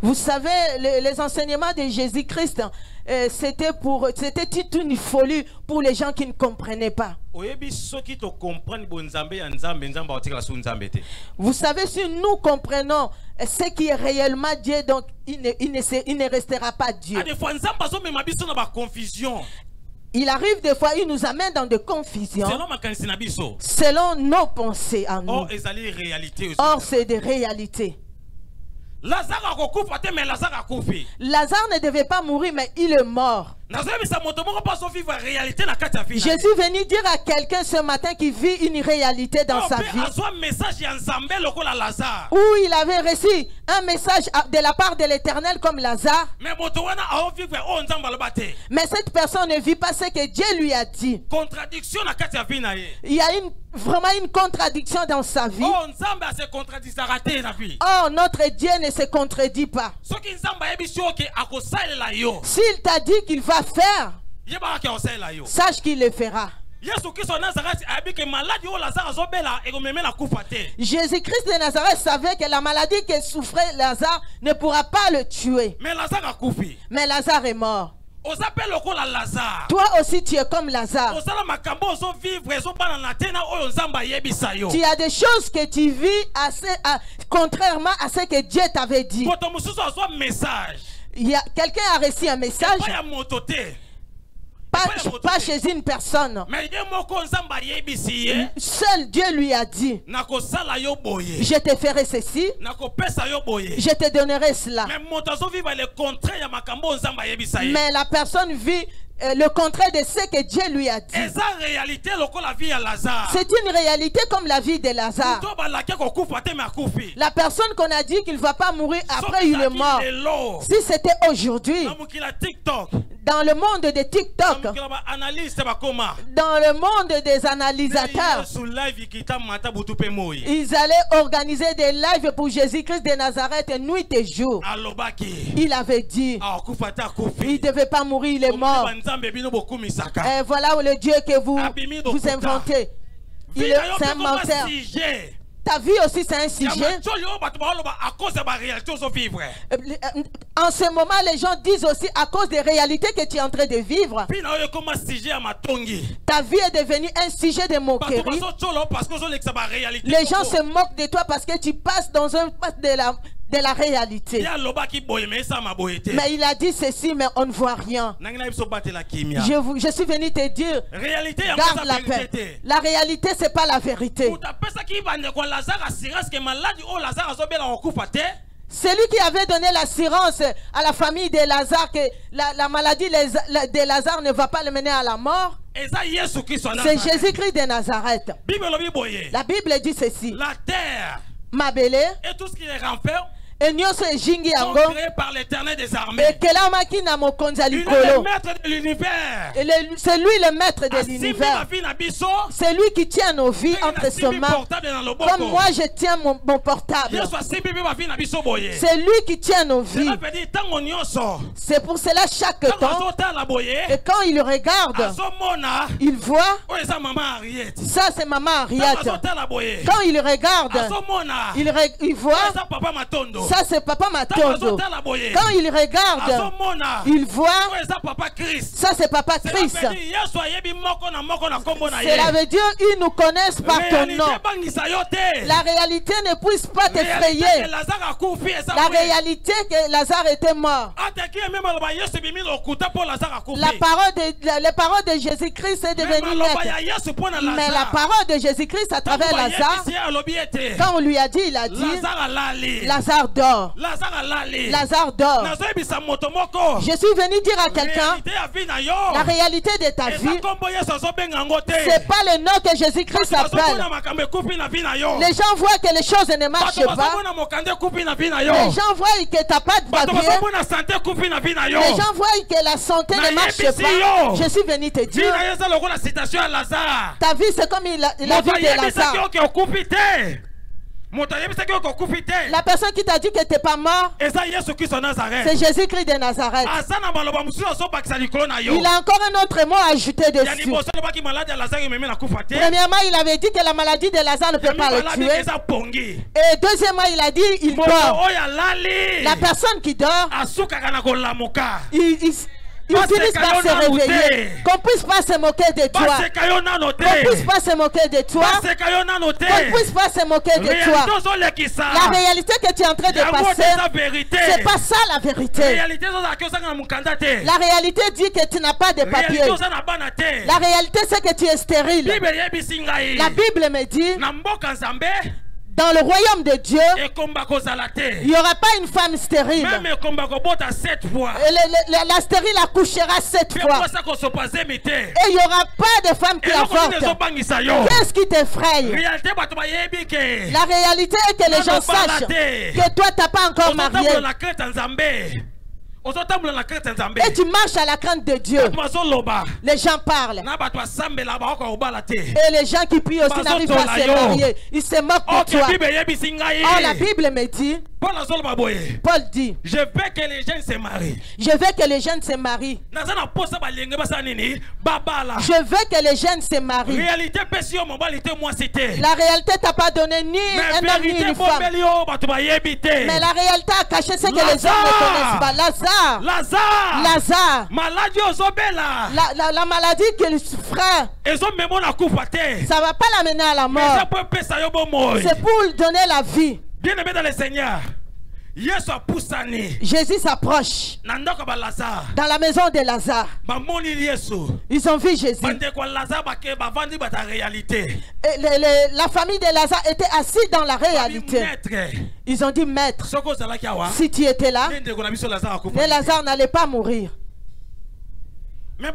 Vous savez, les enseignements de Jésus-Christ, c'était une folie pour les gens qui ne comprenaient pas. Vous savez, si nous comprenons ce qui est réellement Dieu, donc il ne restera pas Dieu. Il arrive des fois, il nous amène dans des confusions selon nos pensées à nous. Or, c'est des réalités. Lazare ne devait pas mourir, mais il est mort. Jésus venait dire à quelqu'un ce matin qui vit une réalité dans sa vie, où il avait reçu un message de la part de l'Éternel comme Lazare, mais cette personne ne vit pas ce que Dieu lui a dit. Il y a vraiment une contradiction dans sa vie. Oh, notre Dieu ne se contredit pas. S'il t'a dit qu'il va faire, sache qu'il le fera. Jésus-Christ de Nazareth savait que la maladie que souffrait Lazare ne pourra pas le tuer. Mais Lazare est mort. Toi aussi tu es comme Lazare. Tu as des choses que tu vis contrairement à ce que Dieu t'avait dit. Quelqu'un a reçu un message, pas chez une personne. Seul Dieu lui a dit, je te ferai ceci, je te donnerai cela. Mais la personne vit le contraire de ce que Dieu lui a dit. C'est une réalité comme la vie de Lazare. La personne qu'on a dit qu'il ne va pas mourir après, il est mort. Si c'était aujourd'hui, dans le monde de TikTok, dans le monde des analysateurs, ils allaient organiser des lives pour Jésus-Christ de Nazareth nuit et jour. Il avait dit, il ne devait pas mourir, il est mort. Et voilà le Dieu que vous inventez. C'est un menteur. Ta vie aussi c'est un sujet. En ce moment les gens disent aussi à cause des réalités que tu es en train de vivre, ta vie est devenue un sujet de moquerie. Les gens se moquent de toi parce que tu passes dans un pas de la réalité. Mais il a dit ceci, mais on ne voit rien. Je suis venu te dire, garde la paix. La réalité, c'est pas la vérité. Celui qui avait donné l'assurance à la famille de Lazare que la maladie de Lazare ne va pas le mener à la mort. C'est Jésus-Christ de Nazareth. La Bible dit ceci. La terre Mabele et tout ce qui est renferme sont créés par l'Éternel des armées. Il est le maître de l'univers. C'est lui le maître de l'univers. C'est lui qui tient nos vies entre ses mains. Comme moi je tiens mon portable. C'est lui qui tient nos vies. C'est pour cela chaque temps. Et quand il regarde, il voit. Ça c'est maman Henriette. Quand il regarde, il voit. Ça c'est papa Matondo. Quand il regarde, il voit. Ça c'est papa Christ. Cela veut dire ils nous connaissent par ton nom. La réalité ne puisse pas t'effrayer. La réalité que Lazare était mort. Les paroles de Jésus-Christ est devenue nette. Mais la parole de Jésus-Christ à travers Lazare, quand on lui a dit, il a dit Lazare dort. Lazare dort. Je suis venu dire à quelqu'un, la réalité de ta vie, c'est pas le nom que Jésus-Christ appelle. Les gens voient que les choses ne marchent pas. Les gens voient que ta patte va bien. Les gens voient que la santé ne marche pas. Je suis venu te dire, ta vie c'est comme la vie de Lazare. La personne qui t'a dit que tu n'es pas mort, c'est Jésus-Christ de Nazareth. Il a encore un autre mot à ajouter dessus. Premièrement, il avait dit que la maladie de Lazare ne peut pas le tuer. Et deuxièmement, il a dit il dort. La personne qui dort, il finit par se réveiller. Qu'on puisse pas se moquer de toi. Qu'on puisse pas se moquer de toi. Qu'on puisse pas se moquer de toi. La réalité que tu es en train de passer, c'est pas ça la vérité. La réalité dit que tu n'as pas de papier. La réalité c'est que tu es stérile. La Bible me dit, dans le royaume de Dieu, il n'y aura pas une femme stérile. La stérile accouchera 7 fois. Et il n'y aura pas de femme qui avorte. Qu'est-ce qui t'effraie? La réalité est que les gens sachent que toi tu n'as pas encore marié. Et tu marches à la crainte de Dieu. Les gens parlent. Et les gens qui prient aussi n'arrivent pas à se marier. Ils se moquent de toi. Oh, la Bible me dit, Paul dit, je veux que les jeunes se marient. Je veux que les jeunes se marient. Je veux que les jeunes se marient. La réalité t'a pas donné ni un homme ni une femme. Mais la réalité a caché ce que les hommes ne connaissent pas. Lazare. La maladie qu'il frère, ça ne va pas l'amener à la mort. C'est pour lui donner la vie. Bien-aimé dans le Seigneur, Jésus s'approche dans la maison de Lazare. Ils ont vu Jésus. Et la famille de Lazare était assise dans la réalité. Ils ont dit, maître, si tu étais là, mais Lazare n'allait pas mourir. Mais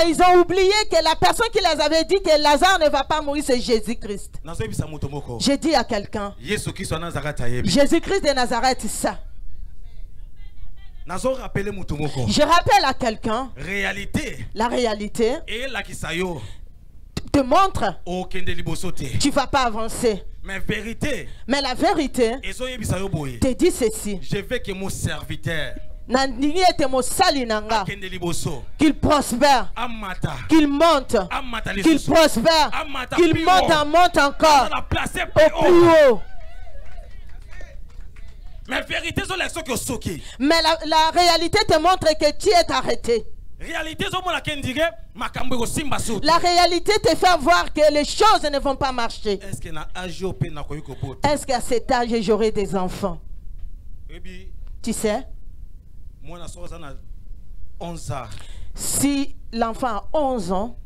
ils ont oublié que la personne qui les avait dit que Lazare ne va pas mourir, c'est Jésus-Christ. J'ai dit à quelqu'un, Jésus-Christ de Nazareth, c'est ça. Je rappelle à quelqu'un, la réalité te montre, tu ne vas pas avancer. Mais la vérité te dit ceci. Je veux que mon serviteur qu'il prospère, qu'il monte, qu'il prospère, qu'il monte encore au plus haut. Mais la réalité te montre que tu es arrêté. La réalité te fait voir que les choses ne vont pas marcher. Est-ce qu'à cet âge j'aurai des enfants? Tu sais, si l'enfant a 11 ans,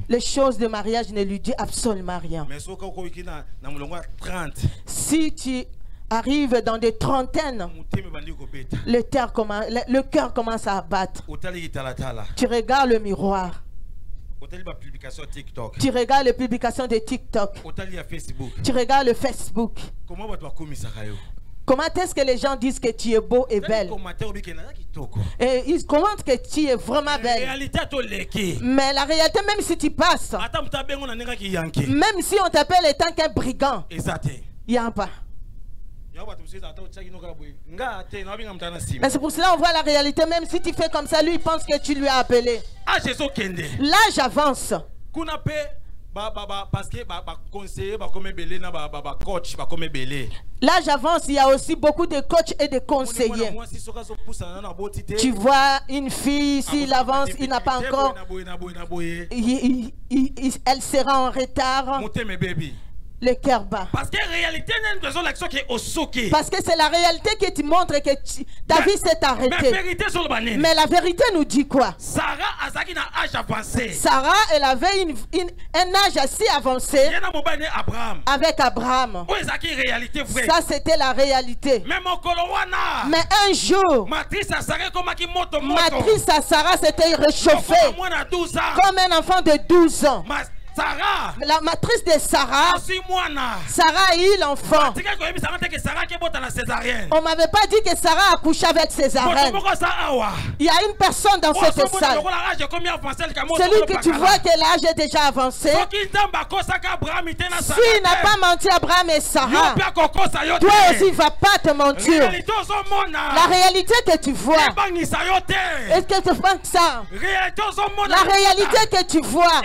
Les choses de mariage ne lui disent absolument rien. Si tu arrives dans des trentaines, le cœur commence à battre. Tu regardes le miroir. Tu regardes les publications de TikTok. Tu regardes le Facebook. Comment est-ce que les gens disent que tu es beau et belle? Et ils commentent que tu es vraiment belle. Mais la réalité, même si tu passes, même si on t'appelle étant qu'un brigand, il n'y a pas. Mais c'est pour cela qu'on voit la réalité, même si tu fais comme ça, lui il pense que tu lui as appelé. L'âge avance. L'âge avance, il y a aussi beaucoup de coachs et de conseillers. Tu vois une fille, s'il avance, il n'a pas encore, elle sera en retard. Le cœur bat. Parce que c'est la réalité qui te montre que ta vie s'est arrêtée. Mais la vérité nous dit quoi? Sarah, elle avait un âge assez avancé avec Abraham. Ça, c'était la réalité. Mais un jour, matrice à Sarah s'était réchauffée comme un enfant de 12 ans. La matrice de Sarah, Sarah a eu l'enfant. On m'avait pas dit que Sarah a couché avec Césarine. Il y a une personne dans cette salle. Celui que tu vois que l'âge est déjà avancé. S'il n'a pas menti Abraham et Sarah, toi aussi il ne va pas te mentir. La réalité que tu vois, est-ce que tu penses ça? La réalité que tu vois,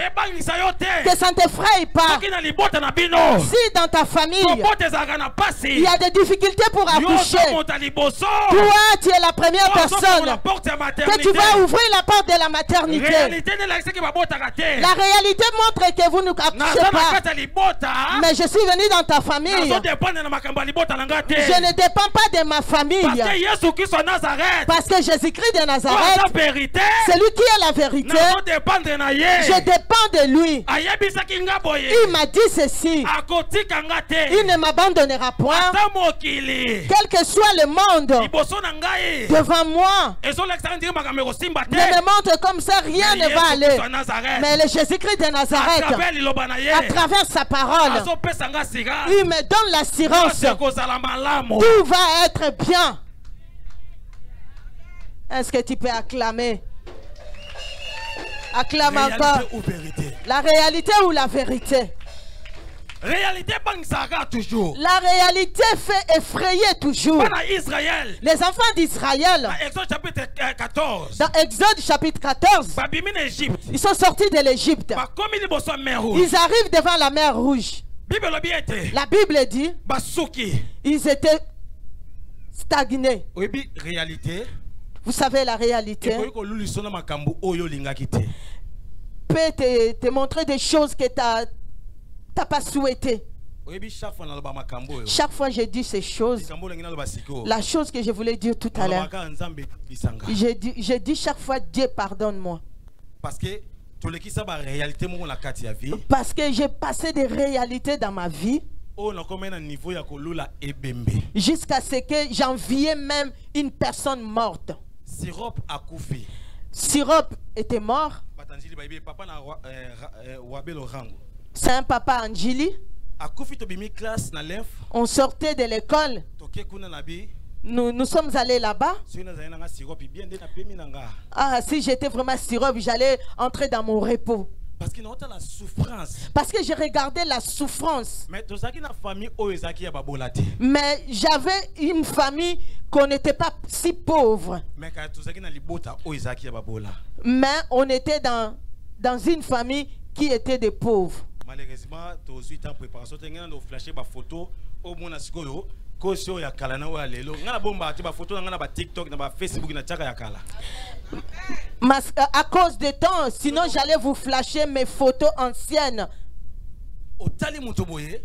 que ça ne t'effraie pas. Si dans ta famille il y a des difficultés pour accoucher, toi tu es la première personne que tu vas ouvrir la porte de la maternité. La réalité montre que vous ne accouchez pas. Mais je suis venu dans ta famille. Je ne dépends pas de ma famille. Parce que Jésus-Christ de Nazareth, c'est lui qui est la vérité. Je dépends de lui. Il m'a dit ceci: il ne m'abandonnera point, quel que soit le monde devant moi. Ne me montre comme ça, rien ne va aller. Mais le Jésus-Christ de Nazareth, à travers sa parole, il me donne l'assurance, tout va être bien. Est-ce que tu peux acclamer? Acclame encore. La réalité ou la vérité? Toujours. La réalité fait effrayer toujours. Les enfants d'Israël, dans Exode chapitre 14, ils sont sortis de l'Égypte. Ils arrivent devant la mer Rouge. La Bible dit ils étaient stagnés. Vous savez la réalité peut te montrer des choses que tu n'as pas souhaité. Chaque fois je dis ces choses, la chose que je voulais dire tout à l'heure, je dis chaque fois Dieu pardonne-moi. Parce que j'ai passé des réalités dans ma vie jusqu'à ce que j'enviais même une personne morte. Sirop était mort. C'est un papa Angili. On sortait de l'école. Nous sommes allés là-bas. Ah, si j'étais vraiment sirop, j'allais entrer dans mon repos. Parce que j'ai regardé la souffrance. Mais j'avais une famille qu'on n'était pas si pauvre. Mais on était dans une famille qui était des pauvres. Malheureusement, à cause de temps, sinon j'allais vous flasher mes photos anciennes.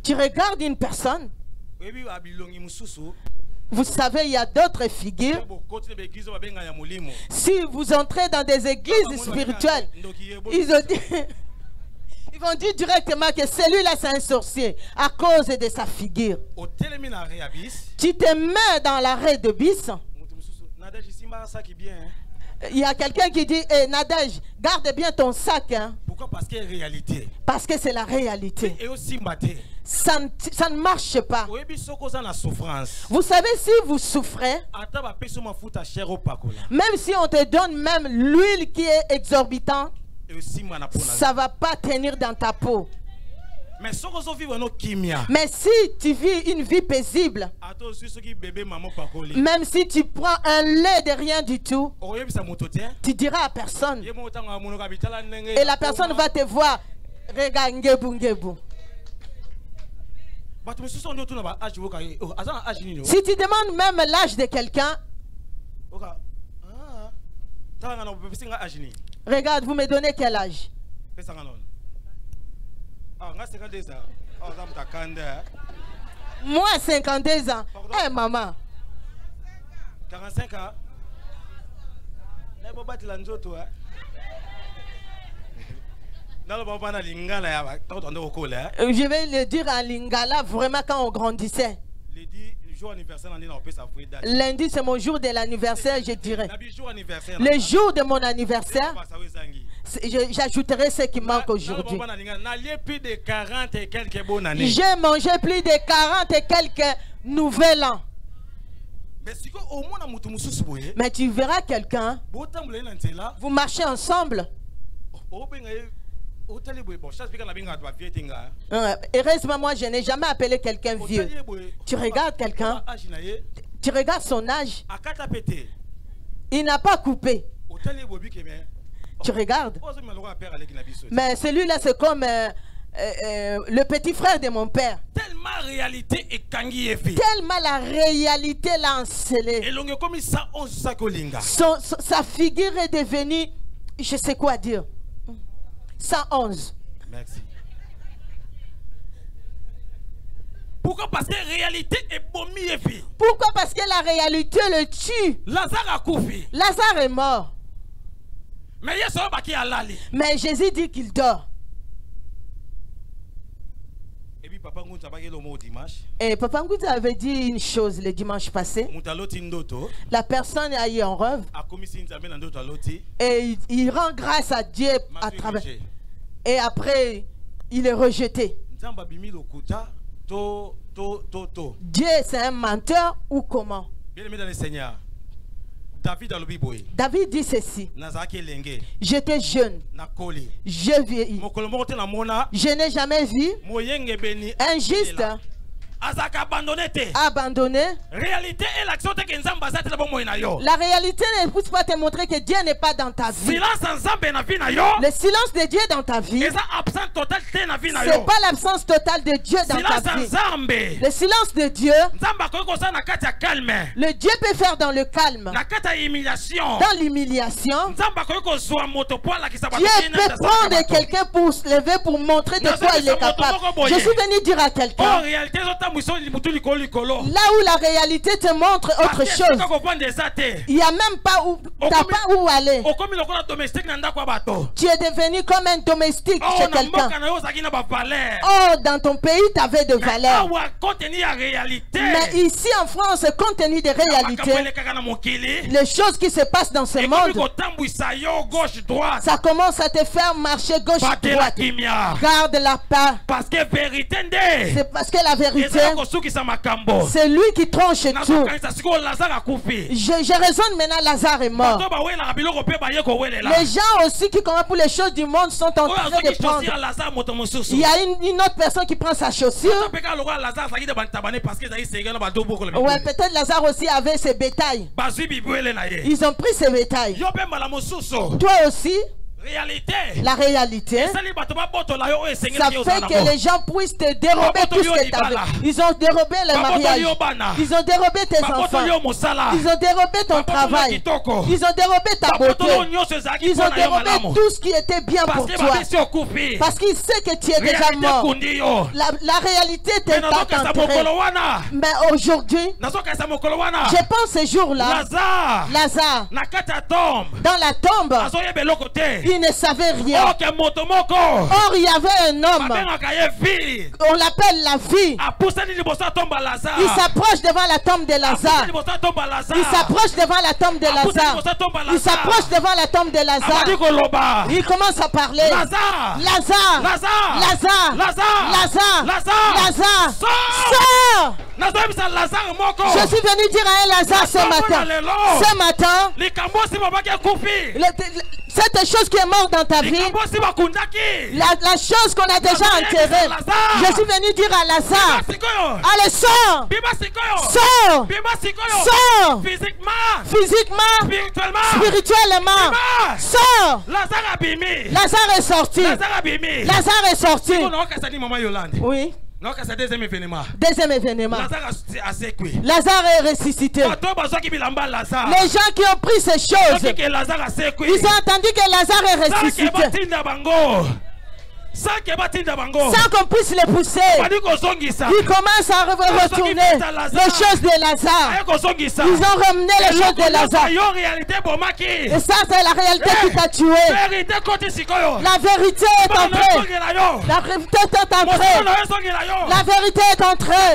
Tu regardes une personne, Vous savez, il y a d'autres figures. Si vous entrez dans des églises spirituelles, ils vont dire directement que celui-là c'est un sorcier à cause de sa figure. Tu te mets dans l'arrêt de bis. Il y a quelqu'un qui dit, hey, Nadège, garde bien ton sac. Hein. Pourquoi? Parce qu'il y a réalité. Parce que c'est la réalité. Et aussi, ça ne marche pas. Vous savez, si vous souffrez, même si on te donne même l'huile qui est exorbitante, ça ne va pas tenir dans ta peau. Mais si tu vis une vie paisible, même si tu prends un lait de rien du tout, tu diras à personne. Et la personne va te voir. Regarde, ngebu. Si tu demandes même l'âge de quelqu'un, regarde, vous me donnez quel âge? Moi, 52 ans. Eh, hey, maman. 45 ans. Je vais le dire en lingala vraiment quand on grandissait. Lundi, c'est mon jour de l'anniversaire, je dirais. Le jour de mon anniversaire, j'ajouterai ce qui manque aujourd'hui. J'ai mangé plus de 40 et quelques nouvel an. Mais tu verras quelqu'un, vous marchez ensemble. Heureusement, moi, je n'ai jamais appelé quelqu'un vieux. Tu regardes quelqu'un, tu regardes son âge, il n'a pas coupé. Tu regardes. Mais celui-là, c'est comme le petit frère de mon père. Tellement la réalité l'a encelé. Sa figure est devenue, je sais quoi dire. 111. Merci. Pourquoi? Parce que la réalité est bombée. Pourquoi? Parce que la réalité le tue. Lazare a coupé. Lazare est mort. Mais Jésus dit qu'il dort. Et Papa Ngouta avait dit une chose le dimanche passé. La personne a eu un rêve. Et il rend grâce à Dieu à travers. Et après, il est rejeté. Dieu, c'est un menteur ou comment? Bien-aimé dans le Seigneur, David dit ceci. J'étais jeune. Je vieillis. Je n'ai jamais vu un juste abandonné. La réalité ne pousse pas te montrer que Dieu n'est pas dans ta vie. Le silence de Dieu dans ta vie, c'est pas l'absence totale de Dieu dans ta vie. Le silence de Dieu, le Dieu peut faire dans le calme, dans l'humiliation. Dieu peut prendre quelqu'un pour se lever, pour montrer de quoi il est capable. Je suis venu dire à quelqu'un, là où la réalité te montre autre chose, il n'y a même pas où, t'as pas où aller. Tu es devenu comme un domestique chez quelqu'un. Oh, dans ton pays, tu avais de valeur. Mais ici en France, compte tenu des réalités, les choses qui se passent dans ce monde, ça commence à te faire marcher gauche-droite. Garde la part. C'est parce que la vérité, c'est lui qui tranche tout. Je raisonne maintenant, Lazare est mort. Les gens aussi qui commencent pour les choses du monde sont en train de prendre. Il y a une autre personne qui prend sa chaussure. Ouais, peut-être Lazare aussi avait ses bétails. Ils ont pris ses bétails. Toi aussi. La réalité, ça fait que les gens puissent te dérober tout ce que tu avais. Ils ont dérobé le mariage. Ils ont dérobé tes enfants. Ils ont dérobé ton travail. Ils ont dérobé ta beauté. Ils ont dérobé tout ce qui était bien pour toi. Parce qu'ils savent que tu es déjà mort. La réalité t'est enterrée. Mais aujourd'hui, je pense ce jour-là, Lazare, dans la tombe, il ne savait rien. Or, il y avait un homme, on l'appelle la vie. Il s'approche devant la tombe de Lazare. Il s'approche devant la tombe de Lazare. Il s'approche devant la tombe de Lazare. Il commence à parler. Lazare, sors. Je suis venu dire à un Lazare ce matin. Ce matin, cette chose qui est morte dans ta vie, la chose qu'on a déjà enterrée, je suis venu dire à Lazare, allez, sors, sors, sors, physiquement, spirituellement, sors. Lazare est sorti. Lazare est sorti. Oui. Deuxième événement. Lazare est ressuscité. Les gens qui ont pris ces choses, ils ont entendu que Lazare est ressuscité. Sans qu'on puisse les pousser, ils commencent à retourner les choses de Lazare. Ils ont ramené les choses de Lazare. Et ça, c'est la réalité qui t'a tué. La vérité est entrée. La vérité est entrée. La vérité est entrée.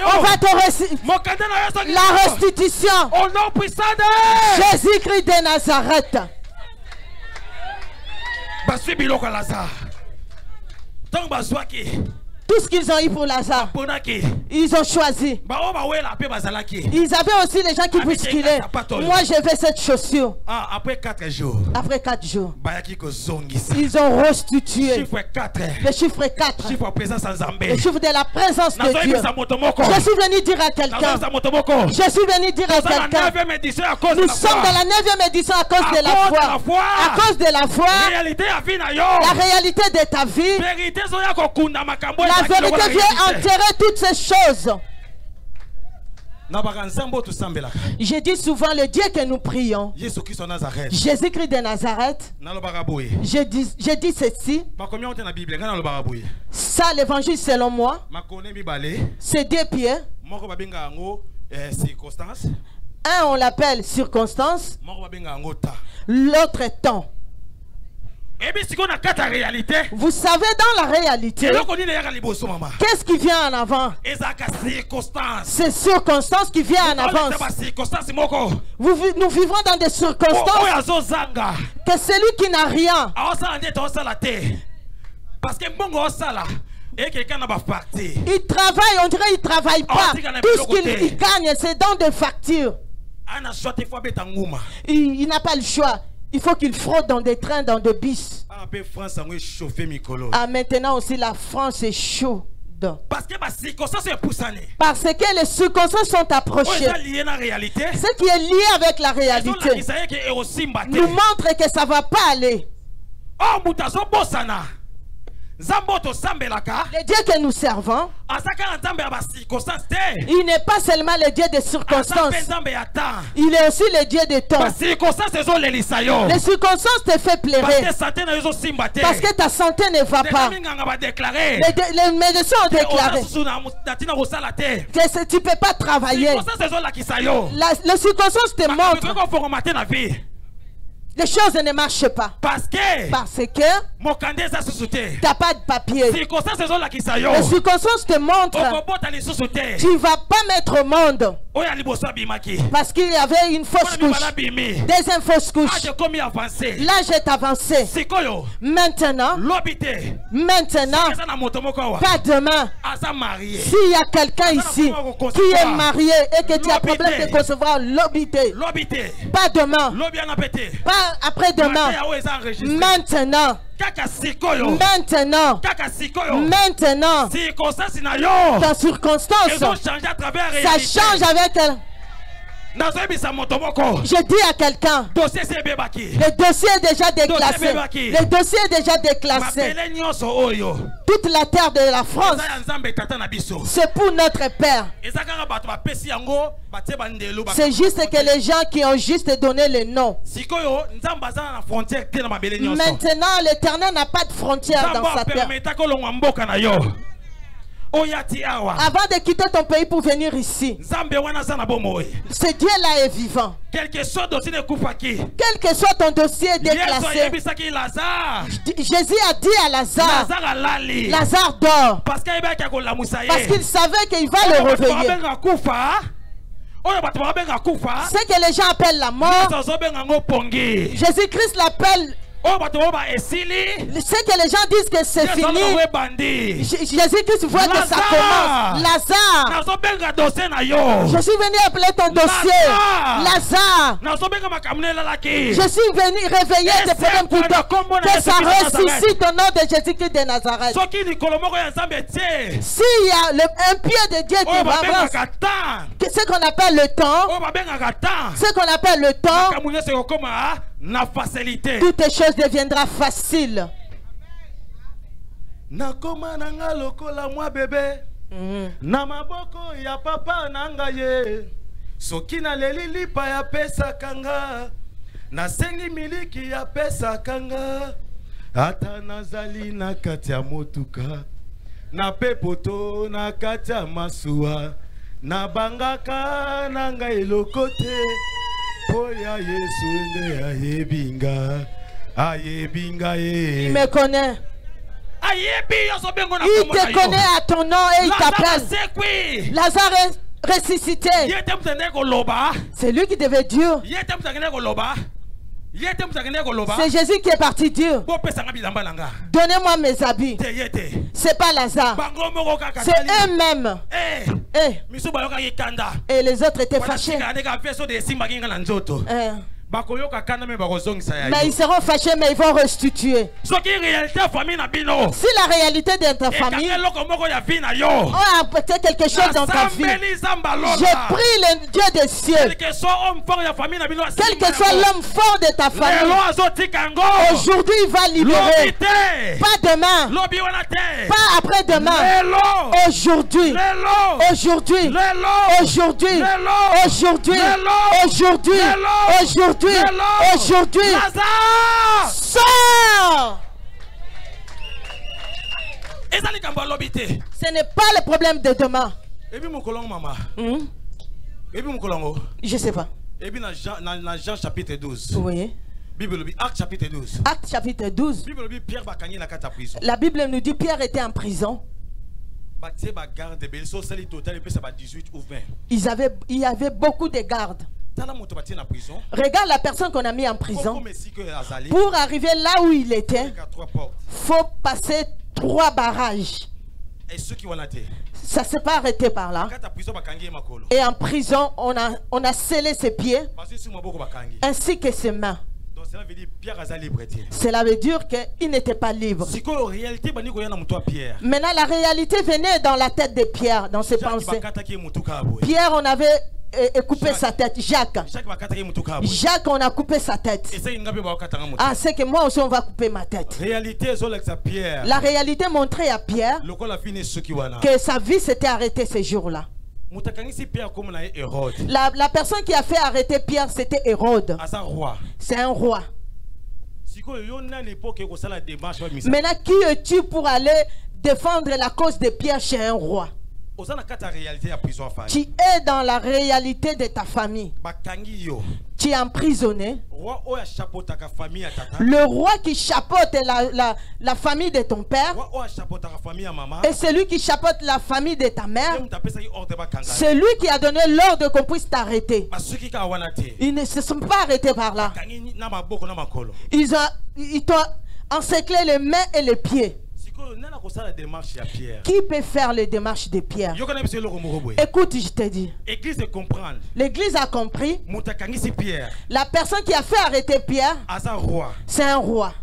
On va te la restitution. Au nom puissant de Jésus-Christ de Nazareth. Tout ce qu'ils ont eu pour Lazare, ils ont choisi. Ils avaient aussi les gens qui bousculaient. Moi, je veux cette chaussure. Après 4 jours, ils ont restitué. Le chiffre 4. Le chiffre de la présence de Dieu. Je suis venu dire à quelqu'un. Je suis venu dire à quelqu'un. Nous sommes dans la 9e édition à cause de la foi. À cause de la foi. La réalité de ta vie. La vérité vient enterrer toutes ces choses. Je dis souvent le Dieu que nous prions, Jésus-Christ de Nazareth. Je dis ceci. Ça, l'évangile selon moi, c'est 2 pieds. Un, on l'appelle circonstance. L'autre est temps. Vous savez, dans la réalité, qu'est-ce qui vient en avant? C'est circonstances qui viennent en avant. Nous vivons dans des circonstances que celui qui n'a rien, il travaille, on dirait qu'il ne travaille pas. Tout ce qu'il gagne, c'est dans des factures. Il n'a pas le choix. Il faut qu'il fraude dans des trains, dans des bus. Ah, maintenant aussi, la France est chaude. Parce que les circonstances sont approchées. Ce qui est lié avec la réalité nous montre que ça ne va pas aller. Le Dieu que nous servons, il n'est pas seulement le Dieu des circonstances, il est aussi le Dieu des temps. Les circonstances te font pleurer parce que ta santé ne va pas. Les médecins ont déclaré que tu ne peux pas travailler. Les circonstances te montrent les choses ne marchent pas. Parce que tu n'as pas de papier. Les circonstances te montrent tu ne vas pas mettre au monde. Parce qu'il y avait une fausse couche. Deuxième fausse couche. L'âge est avancé. Maintenant, pas demain. S'il y a quelqu'un ici qui est marié et que tu as problème de concevoir l'obité, pas demain, pas après-demain, maintenant, ta circonstance, ça change avec elle. Je dis à quelqu'un, le dossier est déjà déclassé. Le dossier est déjà déclassé. Toute la terre de la France, c'est pour notre Père. C'est juste que les gens qui ont juste donné le nom. Maintenant, l'Éternel n'a pas de frontière dans sa terre. Avant de quitter ton pays pour venir ici, ce Dieu-là est vivant. Quel que soit ton dossier déclassé, Jésus a dit à Lazare, Lazare dort. Parce qu'il savait qu'il va le réveiller. Ce que les gens appellent la mort, Jésus-Christ l'appelle. C'est que les gens disent que c'est fini. Jésus-Christ voit que ça commence. Lazare, je suis venu appeler ton dossier. Lazare, je suis venu réveiller tes problèmes pour toi. Que ça ressuscite au nom de Jésus-Christ de Nazareth. S'il y a un pied de Dieu qui avance, ce qu'on appelle le temps, ce qu'on appelle le temps, toutes les choses deviendront faciles. Nakoma nanga lokola mwa bébé na maboko ya papa nanga ye soki na leli lipa ya pesa kanga na sengi miliki ya pesa kanga ata nazali na kati ya motuka na pepoto na kati ya masuwa na bangaka nanga elokote poya Yesu nde ayebinga ayebinga ye. Il me connaît. Il te connaît à ton nom et il t'appelle. Lazare est ressuscité. C'est lui qui devait dire. C'est Jésus qui est parti dire, donnez-moi mes habits. C'est pas Lazare, c'est eux-mêmes. Et les autres étaient fâchés. Mais ils seront fâchés, mais ils vont restituer. Si la réalité de ta famille a apporté quelque chose dans ta vie, je prie le Dieu des cieux, quel que soit l'homme fort de ta famille, aujourd'hui il va libérer. Pas demain, pas après-demain, aujourd'hui, aujourd'hui, aujourd'hui, aujourd'hui, aujourd'hui, aujourd'hui. Aujourd'hui, sors! Ce n'est pas le problème de demain. Je sais pas. Dans Jean chapitre 12. Oui. Acte chapitre 12. Acte chapitre 12. La Bible nous dit Pierre était en prison. Il y avait beaucoup de gardes. Regarde la personne qu'on a mis en prison. Pour arriver là où il était, faut passer 3 barrages. Ça ne s'est pas arrêté par là. Et en prison, on a scellé ses pieds ainsi que ses mains. Cela veut dire qu'il n'était pas libre. Maintenant, la réalité venait dans la tête de Pierre, dans ses pensées. Pierre, on avait coupé sa tête. Jacques, on a coupé sa tête. Ah, c'est que moi aussi on va couper ma tête. La réalité montrait à Pierre que sa vie s'était arrêtée ce jour-là. La personne qui a fait arrêter Pierre, c'était Hérode. C'est un roi. Maintenant, qui es-tu pour aller défendre la cause de Pierre chez un roi? Tu es dans la réalité de ta famille. Tu es emprisonné. Le roi qui chapeaute la famille de ton père et celui qui chapeaute la famille de ta mère, c'est lui qui a donné l'ordre qu'on puisse t'arrêter. Ils ne se sont pas arrêtés par là. Ils t'ont encerclé les mains et les pieds. Qui peut faire les démarches de Pierre? Écoute, je te dis. L'église a compris. La personne qui a fait arrêter Pierre, c'est un roi.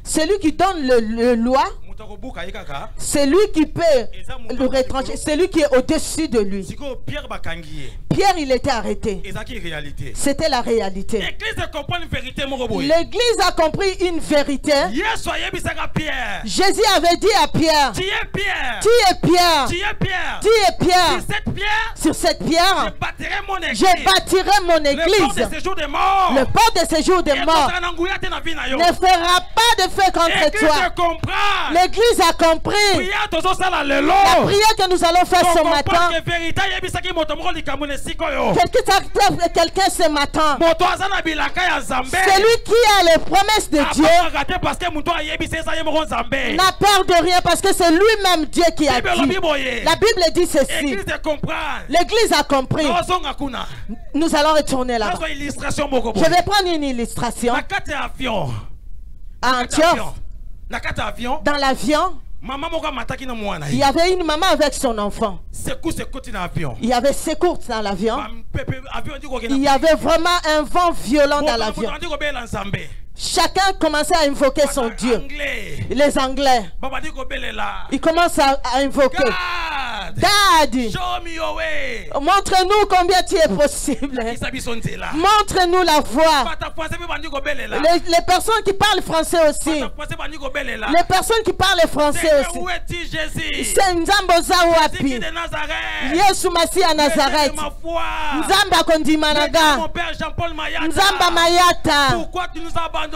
Celui qui donne le loi, C'est lui qui peut le retrancher. C'est lui qui est au-dessus de lui. Pierre, il était arrêté. C'était la réalité. L'église a compris une vérité. Jésus avait dit à Pierre, tu es Pierre. Tu es Pierre. Tu es Pierre. Tu es Pierre. Sur cette pierre, je bâtirai mon église. Le port de séjour des morts ne fera pas de feu contre toi. L'église a compris. La prière que nous allons faire ce matin. Quelqu'un ce matin. Celui qui a les promesses de Dieu n'a peur de rien parce que c'est lui-même Dieu qui a dit. La Bible dit ceci. L'église a compris. Nous allons retourner là-bas. Je vais prendre une illustration. À Antioche, dans l'avion, il y avait une maman avec son enfant. Il y avait secours dans l'avion. Il y avait vraiment un vent violent dans l'avion. Chacun commençait à invoquer son Dieu. Les Anglais, ils commencent à invoquer. God, montre-nous combien tu es possible. Montre-nous la voie. Les personnes qui parlent français aussi. Les personnes qui parlent français aussi. C'est Nzambo Zawapi. Yesu Masi à Nazareth. Nzamba Kondimanaga. Nzamba Mayata. Pourquoi tu nous as abandonnés?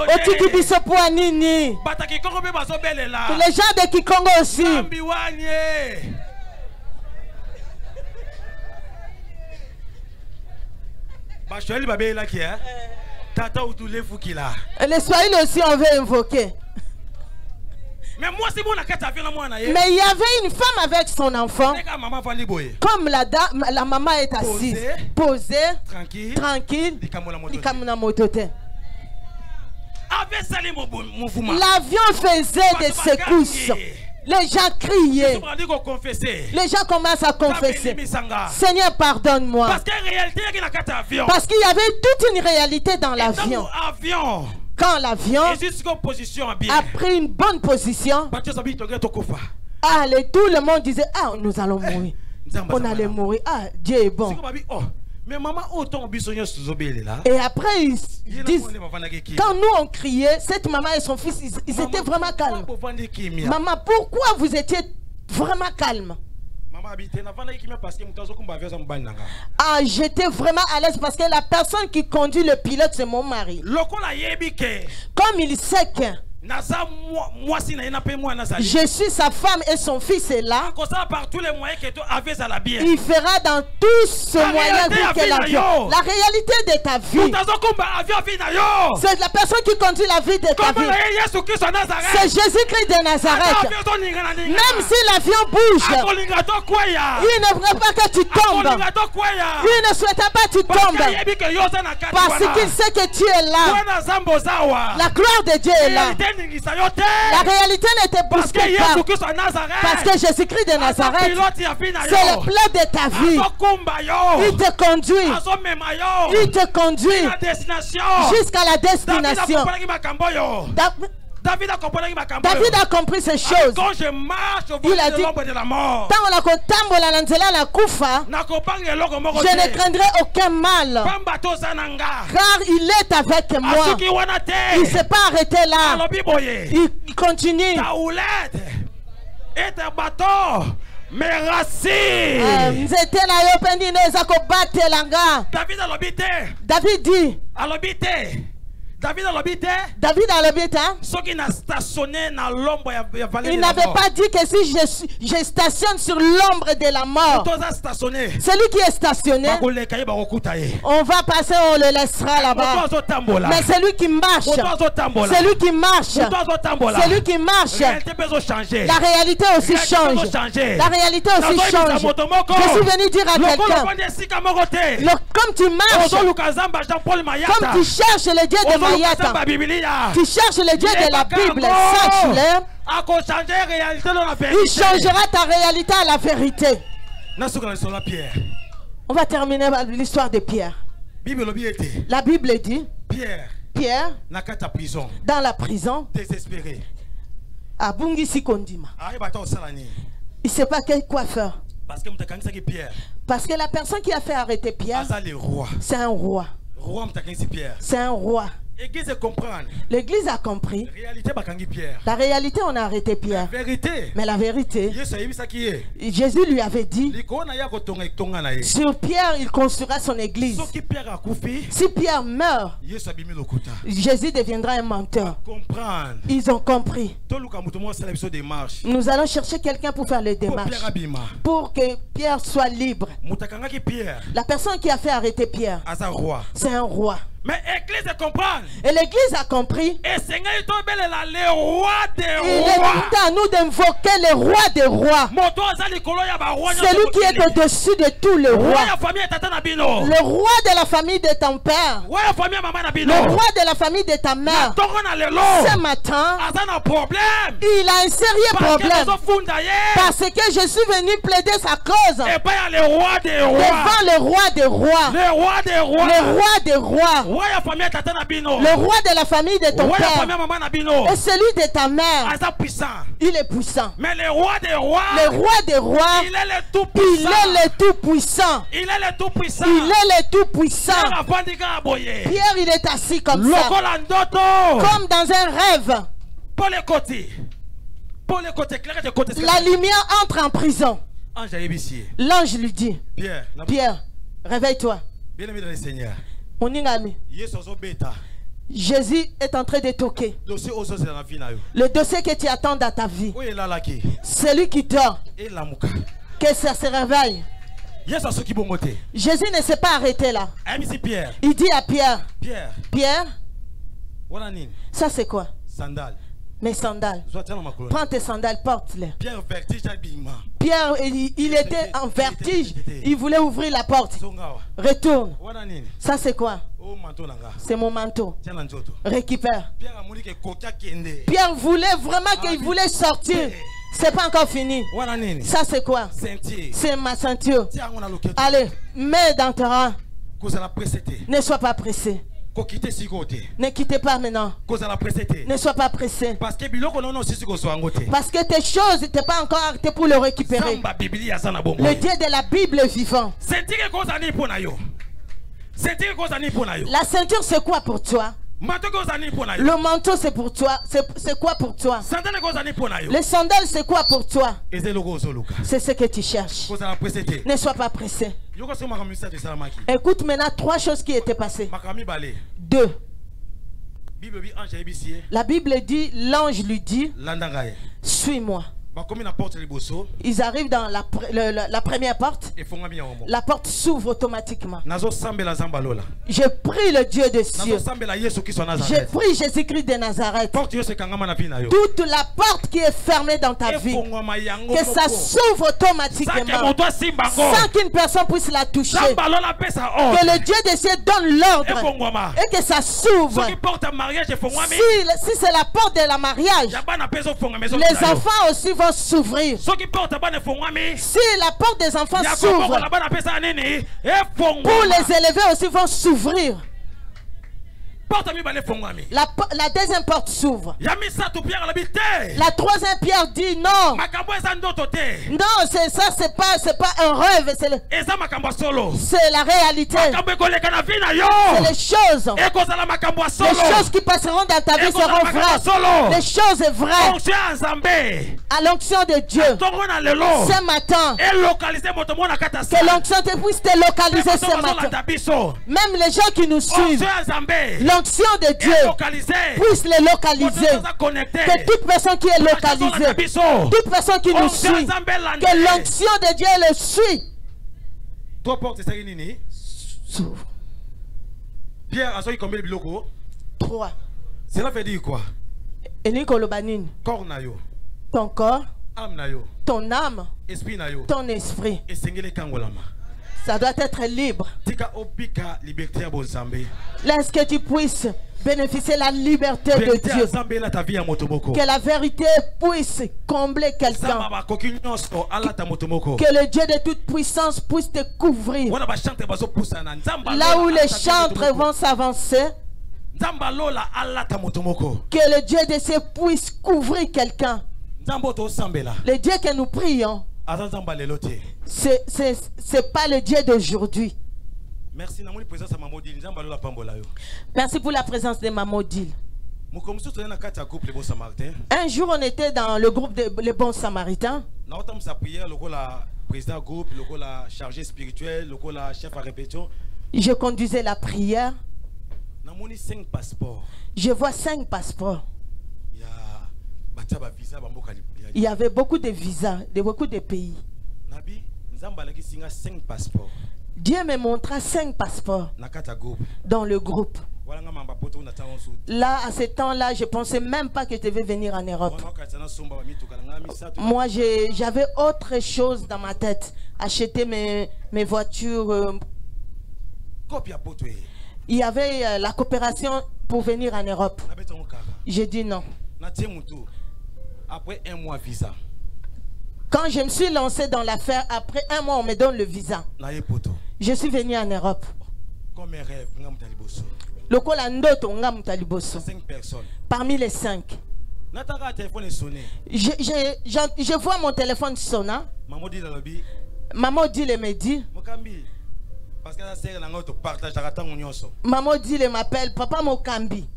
Les gens de Kikongo aussi. Les Swahili aussi on veut invoquer. Mais il y avait une femme avec son enfant. Comme la maman est assise, posée, tranquille. L'avion faisait des secousses. Les gens criaient. Les gens commencent à confesser. Seigneur, pardonne-moi. Parce qu'il y avait toute une réalité dans l'avion. Quand l'avion a pris une bonne position, tout le monde disait, ah, nous allons mourir. On allait mourir. Ah, Dieu est bon. Et après, ils disent, quand nous on criait, cette maman et son fils, ils étaient vraiment calmes. Maman, pourquoi vous étiez vraiment calme? Ah, j'étais vraiment à l'aise parce que la personne qui conduit le pilote, c'est mon mari. Comme il sait que je suis sa femme et son fils est là, il fera dans tous ce moyen que l'avion. La réalité de ta vie, c'est la personne qui conduit la vie de ta vie. C'est Jésus-Christ de Nazareth. Même si l'avion bouge, il ne veut pas que tu tombes. Il ne souhaite pas que tu tombes parce qu'il sait que tu es là. La gloire de Dieu est là. La réalité n'était pas parce que Jésus-Christ de Nazareth, c'est le plan de ta vie. Il te conduit. Il te conduit jusqu'à la destination. David a compris ces choses. Quand je marche au il a dit, l'ombre de la mort, je ne craindrai aucun mal, car il est avec moi. Il ne s'est pas arrêté là. Il continue. Et un bateau, mes racines. David dit, David a l'habité. Il n'avait pas dit que si je stationne sur l'ombre de la mort, celui qui est stationné, on va passer, on le laissera là-bas. Mais celui qui marche, celui qui marche, celui qui marche, la réalité aussi change. La réalité aussi change. Je suis venu dire à quelqu'un, comme tu marches, comme tu cherches le Dieu de tu cherches le Dieu de la Bible, sache-le. Il changera ta réalité à la vérité. On va terminer par l'histoire de Pierre. La Bible dit, Pierre, dans la prison, Abungisi kondima. Il ne sait pas quoi faire. Parce que la personne qui a fait arrêter Pierre, c'est un roi. C'est un roi. L'église a compris. La réalité, on a arrêté Pierre. Mais la vérité, Jésus lui avait dit, sur Pierre, il construira son église. Si Pierre meurt, Jésus deviendra un menteur. Ils ont compris. Nous allons chercher quelqu'un pour faire les démarches, pour que Pierre soit libre. La personne qui a fait arrêter Pierre, c'est un roi. Mais l'église comprend. Et l'église a compris. Et Seigneur, il est temps à nous d'invoquer le roi des rois. Celui qui est au-dessus de tous les rois. Le roi de la famille de ton père. Le roi de la famille de ta mère. Ce matin, il a un sérieux problème. Parce que je suis venu plaider sa cause devant le roi des rois. Le roi des rois. Le roi de la famille de ton père et celui de ta mère, il est puissant. Mais le roi des rois, il est le tout puissant. Il est le tout puissant. Pierre, il est assis comme ça, comme dans un rêve. La lumière entre en prison. L'ange lui dit, Pierre, réveille-toi. Jésus est en train de toquer. Le dossier que tu attends dans ta vie. Celui qui dort. Que ça se réveille. Jésus ne s'est pas arrêté là. Il dit à Pierre, Pierre, ça c'est quoi? Mes sandales. Prends tes sandales, porte-les. Pierre, il était en vertige. Il voulait ouvrir la porte. Retourne. Ça c'est quoi? C'est mon manteau. Récupère. Pierre voulait vraiment qu'il voulait sortir. C'est pas encore fini. Ça c'est quoi? C'est ma ceinture. Allez, mets dans ta rang. Ne sois pas pressé. Ne quittez pas maintenant. Ne sois pas pressé. Parce que tes choses n'étaient pas encore arrêtées pour le récupérer. Le Dieu de la Bible est vivant. La ceinture c'est quoi pour toi? Le manteau c'est pour toi. C'est quoi pour toi? Les sandales c'est quoi pour toi? C'est ce que tu cherches. Ne sois pas pressé. Écoute maintenant 3 choses qui étaient passées. 2. La Bible dit, l'ange lui dit, suis-moi. Ils arrivent dans la première porte. La porte s'ouvre automatiquement. Je prie le Dieu des cieux. Je prie Jésus-Christ de Nazareth. Toute la porte qui est fermée dans ta vie, que ça s'ouvre automatiquement sans qu'une personne puisse la toucher. Que le Dieu des cieux donne l'ordre et que ça s'ouvre. Si c'est la porte de la mariage, les enfants aussi vont s'ouvrir. Si la porte des enfants s'ouvre, pour les élever aussi vont s'ouvrir. La deuxième porte s'ouvre. La troisième pierre dit non. Non, c'est ça, c'est pas un rêve, c'est la réalité. C'est les choses. Les choses qui passeront dans ta vie seront vraies. Les choses vraies. À l'onction de Dieu. Ce matin. Que l'onction puisse te localiser ce matin. Même les gens qui nous suivent. L'onction de Dieu puisse les localiser. Que toute personne qui est localisée, toute personne qui nous suit, que l'onction de Dieu le suit. S'ouvre. 3. Cela veut dire quoi? Ton corps, ton âme, ton esprit. Ça doit être libre. Laisse que tu puisses bénéficier de la liberté de Dieu. Que la vérité puisse combler quelqu'un. Que le Dieu de toute puissance puisse te couvrir. Là où les chantres vont s'avancer, que le Dieu de cieux puisse couvrir quelqu'un. Le Dieu que nous prions, c'est pas le Dieu d'aujourd'hui. Merci pour la présence de Maman Odile. Un jour, on était dans le groupe des Les Bons Samaritains. Je conduisais la prière. Je vois 5 passeports. Il y avait beaucoup de visas de beaucoup de pays. Dieu me montra 5 passeports dans le groupe. Là, à ce temps-là, je ne pensais même pas que je devais venir en Europe. Moi, j'avais autre chose dans ma tête. Acheter mes voitures. Il y avait la coopération pour venir en Europe. J'ai dit non. Après 1 mois visa. Quand je me suis lancé dans l'affaire, après 1 mois, on me donne le visa. Je suis venu en Europe. Comme un rêve, 5 personnes. Parmi les 5. Je vois mon téléphone sonner. Maman dit le me dit. Maman dit le m'appelle Papa Mokambi.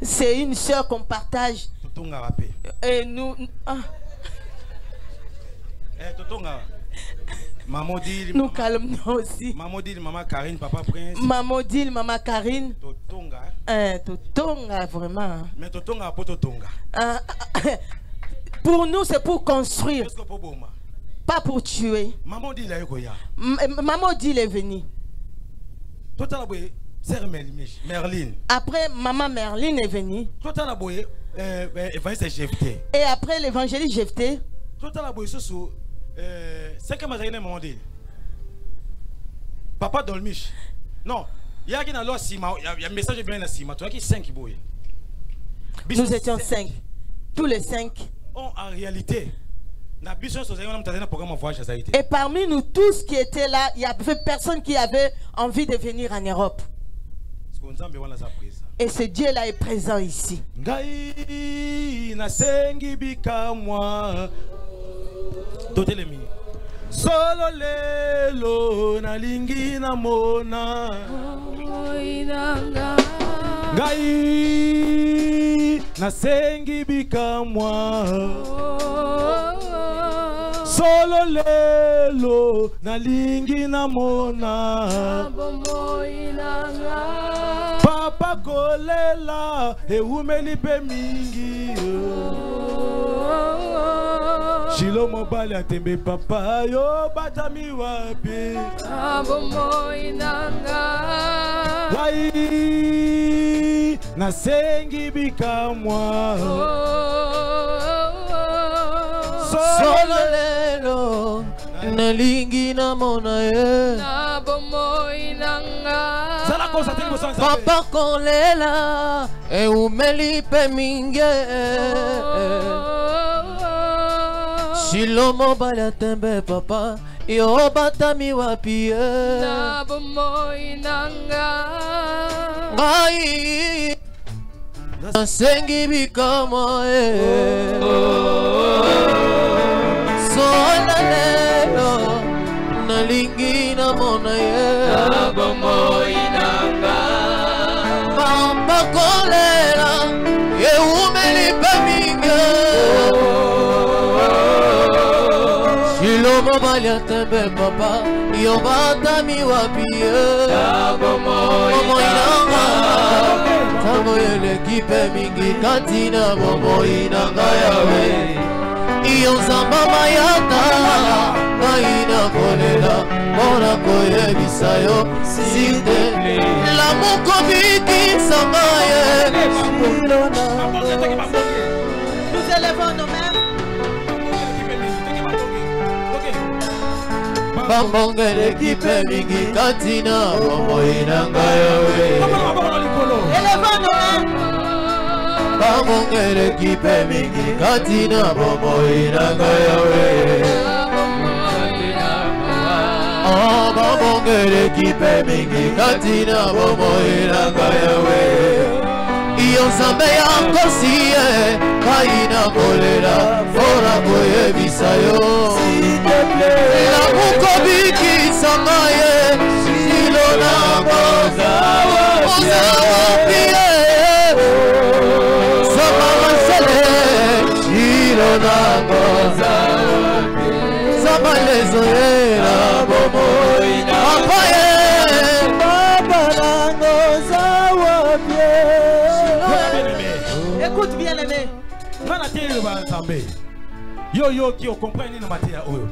C'est une soeur qu'on partage. Et nous. Nous calmons aussi. Maman dit maman Karine, papa Prince. Maman dit maman Karine. Totonga vraiment. Mais totonga pour totonga. Pour nous c'est pour construire. Pas pour tuer. Maman dit Maman dit est venue. Merlin. Après maman Merlin est venue. Et après l'évangéliste Jephté. Papa Dolmich. Non, il y a un message bien ici. Nous étions 5. Tous les 5. En réalité, et parmi nous tous qui étaient là, il n'y avait personne qui avait envie de venir en Europe. Et ce Dieu-là est présent ici. Solo lelo nalingi na mona ngai nasengi bikamwa solo lelo nalingi na mona papa kolela eumeli pe mingi Shilo mobile atembe papa yo batami wapi abomo inanga Wai nasengi bikamwa Solo lelo nalingi na mona ye abomo inanga Papa kolela eumeli pe mingi Shilo mobile tembe papa yo batami wapi na bomo inanga ngai nasengi bikama sola lelo nalingi na mona na bomo inanga papa kolela eumeli pe mingi Shilo mobile tembe papa yo batami wapi bomo inanga tango elekipe mingi katina bomo inanga yawe iyo nzamba mayata ngai kolela mona koyebisa yo site lamuko bikisanga ye Nous élevons nos mains. Bambongele kipe mingi katina bomo inanga yawe Élevons nos mains. Bambongele kipe mingi katina bomo inanga yawe Oh bambongele kipe mingi katina bomo inanga yawe Iyo Nzambe ya nkosi kaina kolela fora koyebisa yo lamuko bikisanga ye silo na kozawa pie sama masele silo na kozawa pie sama lezo ye na bomoina apaye baba na kozawa pie. Écoute bien aimé.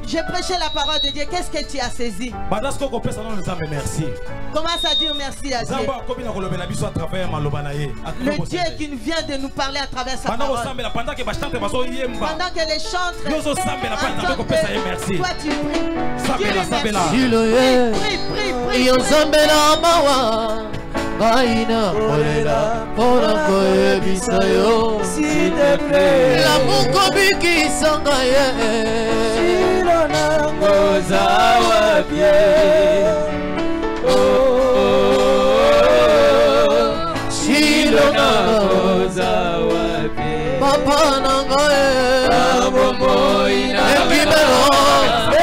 J'ai prêché la parole de Dieu. Qu'est-ce que tu as saisi? Commence à dire merci à Dieu. Le Dieu qui vient de nous parler à travers sa parole. Pendant que les chantres entendent, toi tu pries. Dieu remercie. Baina kolela pora koyebisa yo s'il te plaît la muko bikisanga ye silo nango zawa pie silo nango zawa pie papa nango ye abomoina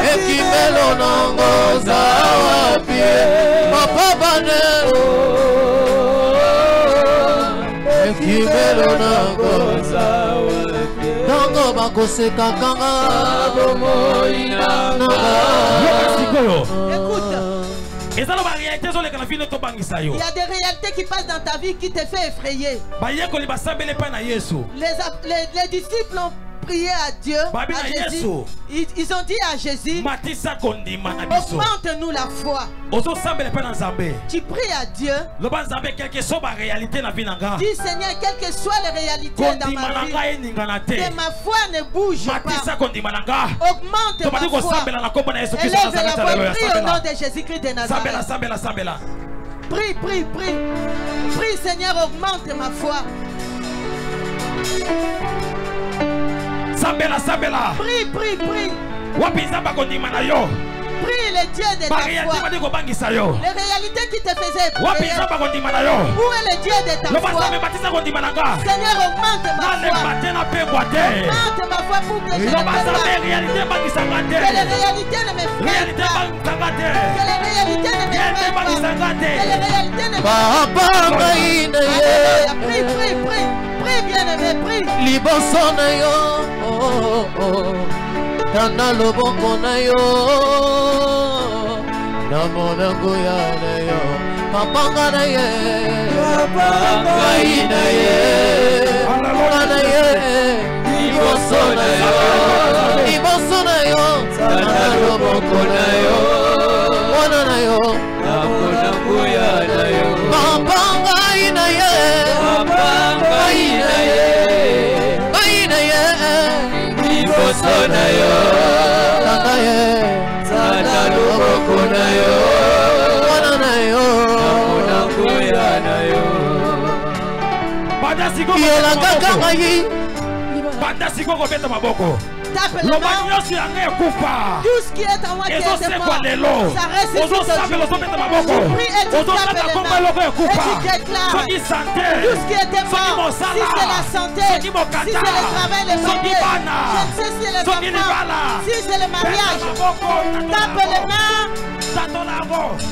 ekimelo nango zawa pie papa bane Kimelo nango zawa nango bakoseka kanga bomoina écoute il y a des réalités qui passent dans ta vie qui te fait effrayer. Les disciples ont prié à Dieu, à Jésus. Ils ont dit à Jésus, augmente-nous la foi. Tu pries à Dieu. Dis Seigneur, quelles que soient les réalités dans ma vie, que ma foi ne bouge pas. Augmente ma foi. Élève la voix, prie au nom de Jésus-Christ de Nazareth. Prie, prie, prie. Prie Seigneur, augmente ma foi. Prie, prie, prie. Prie le Dieu de ta foi. Les réalités qui te faisaient prier. Où est le Dieu de ta foi? Seigneur, augmente ma foi. Augmente ma foi pour que je ne peux pas. Que les réalités ne m'effraient pas. Que les réalités ne m'effraient pas. Que les réalités ne m'effraient pas. Prie, prie, prie. Prie, bien-aimé, prie. Liboso na yo. Tana loboko na yo namona goya na yo papanga na ye papanga ina ye papanga na ye liboso na yo tana loboko na yo wana na yo namona goya na yo papanga ina ye papanga ina ye Sona yo, tata ye, tata loboko na yo, wana na yo, namona kuya na yo. Yela kaka ngai, banda siko ko beta maboko. Tape le nom. Tout ce qui est en moi qui est mort, ça ressuscite aujourd'hui. Tu pries et tu tapes les mains. Et tu déclares tout ce qui était mort. Si c'est la santé, si c'est le travail, les papiers, je ne sais si c'est les enfants, si c'est le mariage. Tape les mains.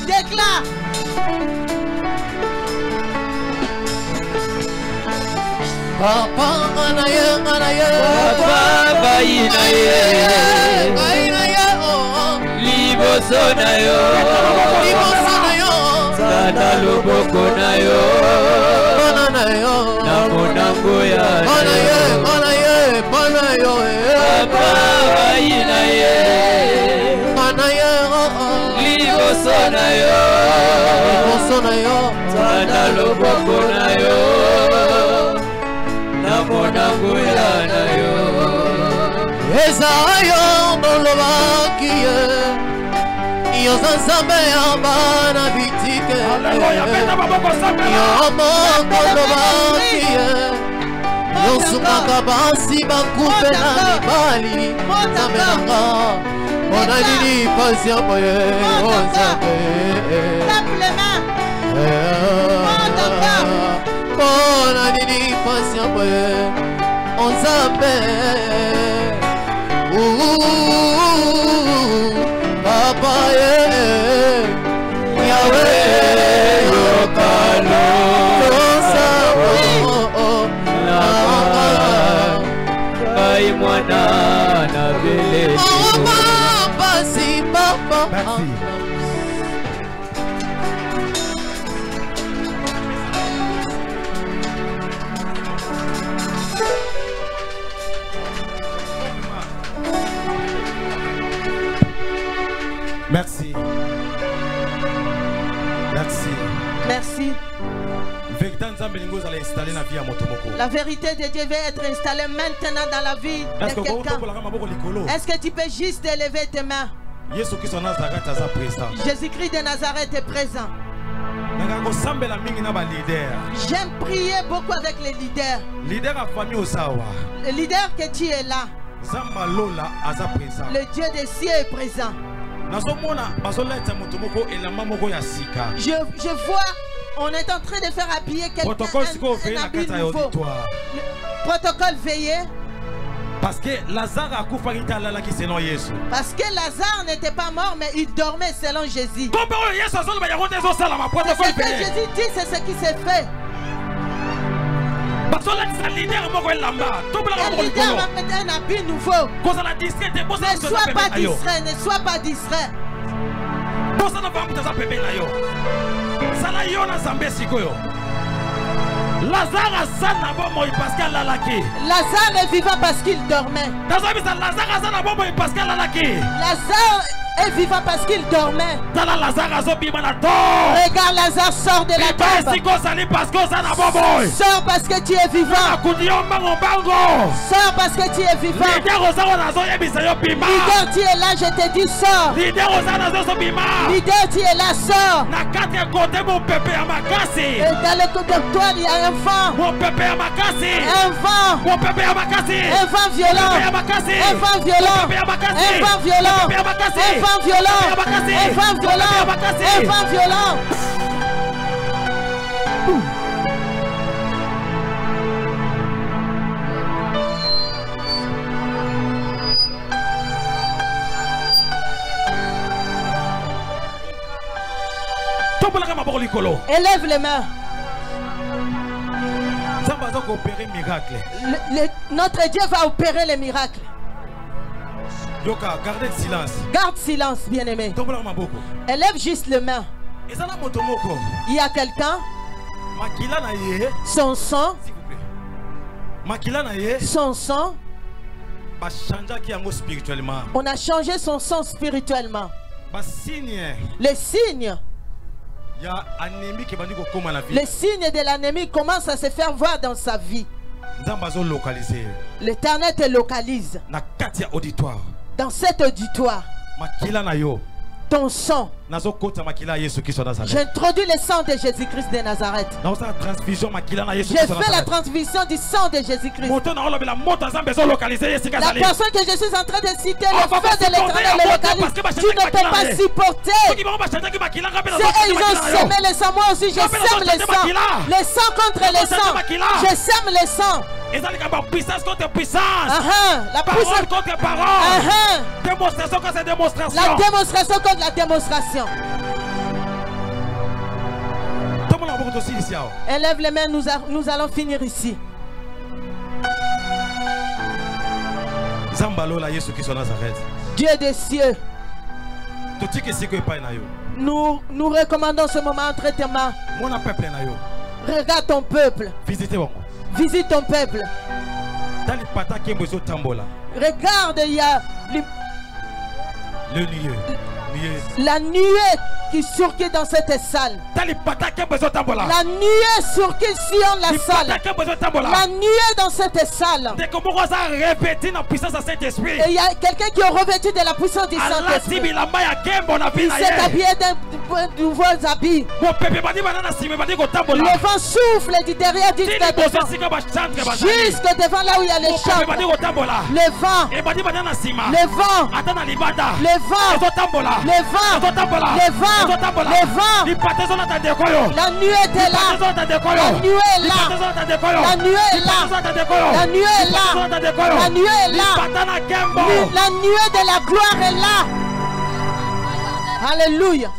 Déclare. Papa nganaye Papa inaye liboso na yo tata loboko na yo namona ngoya Papa inaye liboso na yo tata loboko na yo namona na yo ezayo nolobaki yo nzambe yambana bitike yo moko lobaki yo sungaka basi bakupe na mibali nzambe nanga mpona nini pasi ya boye o nzambe Mpona nini patient boye Onzambe Papa Yahweh Yokalo Kai mwana na vile basi papa. Merci. Merci. Merci. La vérité de Dieu va être installée maintenant dans la vie de quelqu'un. Est-ce que tu peux juste élever tes mains? Jésus-Christ de Nazareth est présent. J'aime prier beaucoup avec les leaders. Le leader que tu es là. Le Dieu des cieux est présent. Je vois, on est en train de faire habiller quelqu'un un habit nouveau. Protocole veillé. Parce que Lazare n'était pas mort, mais il dormait selon Jésus. Ce que Jésus dit, c'est ce qui s'est fait. Un leader va mettre un habit nouveau. Ne sois pas distrait, ne sois pas distrait. Lazare est vivant parce qu'il dormait. Lazare est vivant parce qu'il dormait. Regarde, Lazare sort de la tombe. Sors parce que tu es vivant. Sors parce que tu es vivant. Leader, tu es là, je te dis sors. Leader, tu es là, sors. Et dans le côté de toi, il y a un vent. Un vent. Un vent violent. Un vent violent. Un vent violent. Un vent violent, un vent violent, un vent violent. Élève les mains. Notre Dieu va opérer les miracles. Gardez le silence. Garde silence, bien-aimé. Élève juste les mains. Il y a quelqu'un. Son sang. Son sang. On a changé son sang spirituellement. Les signes. Les signes de l'anémie commencent à se faire voir dans sa vie. L'Éternel te localise. Dans cet auditoire, ton sang, j'introduis le sang de Jésus-Christ de Nazareth. J'ai fait la transmission du sang de Jésus-Christ. La personne que je suis en train de citer, le feu de l'Éternel le localise. Tu ne peux pas supporter. Ils ont semé le sang, moi aussi je sème le sang. Le sang contre le sang. Je sème le sang. Puissance contre puissance. La puissance contre parole. Démonstration contre démonstration. La démonstration contre la démonstration. Élève les mains, nous allons finir ici. Dieu des cieux, nous recommandons ce moment entre tes mains. Regarde ton peuple. Visite ton peuple. Regarde, il y a la nuée qui circule dans cette salle. La nuée circule sur la salle. La nuée dans cette salle. Et il y a quelqu'un qui est revêtu de la puissance du Saint-Esprit. Il s'est habillé nouveaux habits. Le vent souffle du derrière jusque devant. Jusque devant là où il y a les chambres. Le vent. Le vent. Le vent. Le vent. Le vent. Le vent. La nuée était là. La nuée est là. La nuée est là. La nuée est là. La nuée est là. La nuée de la gloire est là. Alléluia.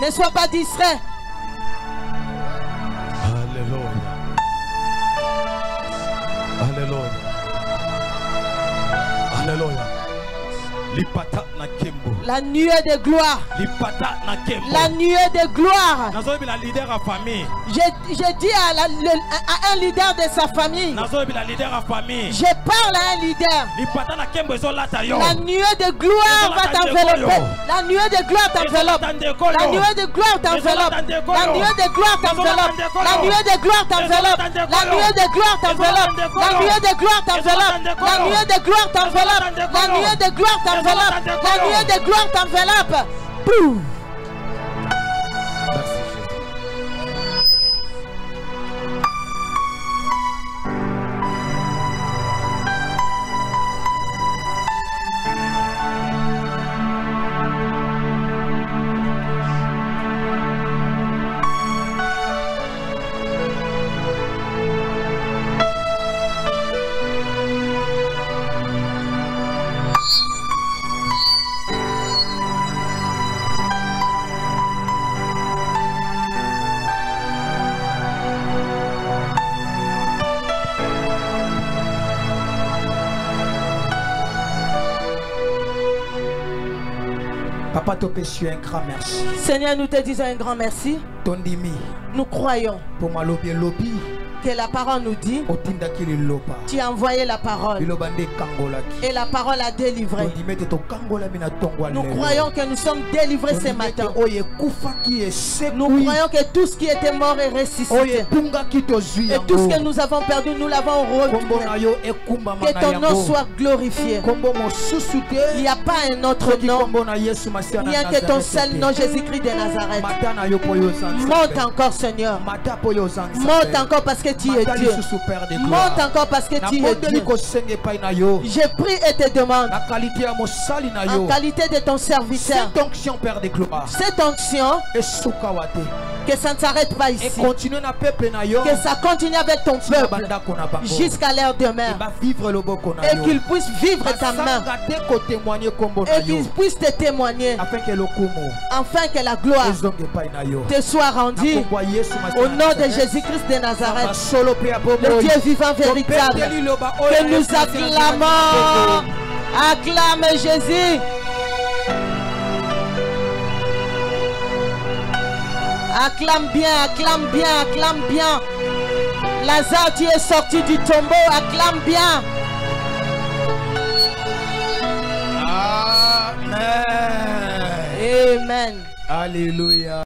Ne sois pas distrait. Alléluia. Alléluia. Alléluia. Lipata na kembo. La nuée de gloire. Lipata na kembo. La nuée de gloire. Nazobi la leader à famille. J'ai dit à un leader de sa famille. Nazobi la leader à famille. Je parle à un leader. Lipata na kembo ezola tayo. La nuée de gloire va t'envelopper. La nuée de gloire t'enveloppe. La nuée de gloire t'enveloppe. La nuée de gloire t'enveloppe. La nuée de gloire t'enveloppe. La nuée de gloire t'enveloppe. La nuée de gloire t'enveloppe. La nuée de gloire t'enveloppe. La nuée de gloire t'enveloppe. La nuée de gloire t'enveloppe. Boum. Papa, un grand merci. Seigneur, nous te disons un grand merci. Nous croyons que la parole nous dit, tu as envoyé la parole et la parole a délivré. Nous croyons que nous sommes délivrés ce matin. Nous croyons que tout ce qui était mort est ressuscité. Et tout ce que nous avons perdu, nous l'avons retrouvé. Que ton nom soit glorifié. Il n'y a pas un autre nom. Il n'y a que ton seul nom, Jésus-Christ de Nazareth. Monte encore, Seigneur. Monte encore parce que tu es Dieu. Monte encore parce que tu es Dieu. Je prie et te demande, en qualité de ton serviteur, cette onction, Père de gloire, cette onction, que ça ne s'arrête pas ici, que ça continue avec ton peuple jusqu'à l'heure de mer, et qu'il puisse vivre ta main, et qu'il puisse te témoigner, afin que la gloire te soit rendue au nom de Jésus-Christ de Nazareth, le Dieu vivant véritable, que nous acclamons. Acclame Jésus. Acclame bien, acclame bien, acclame bien. Lazare, tu es sorti du tombeau, acclame bien. Amen. Amen. Alléluia.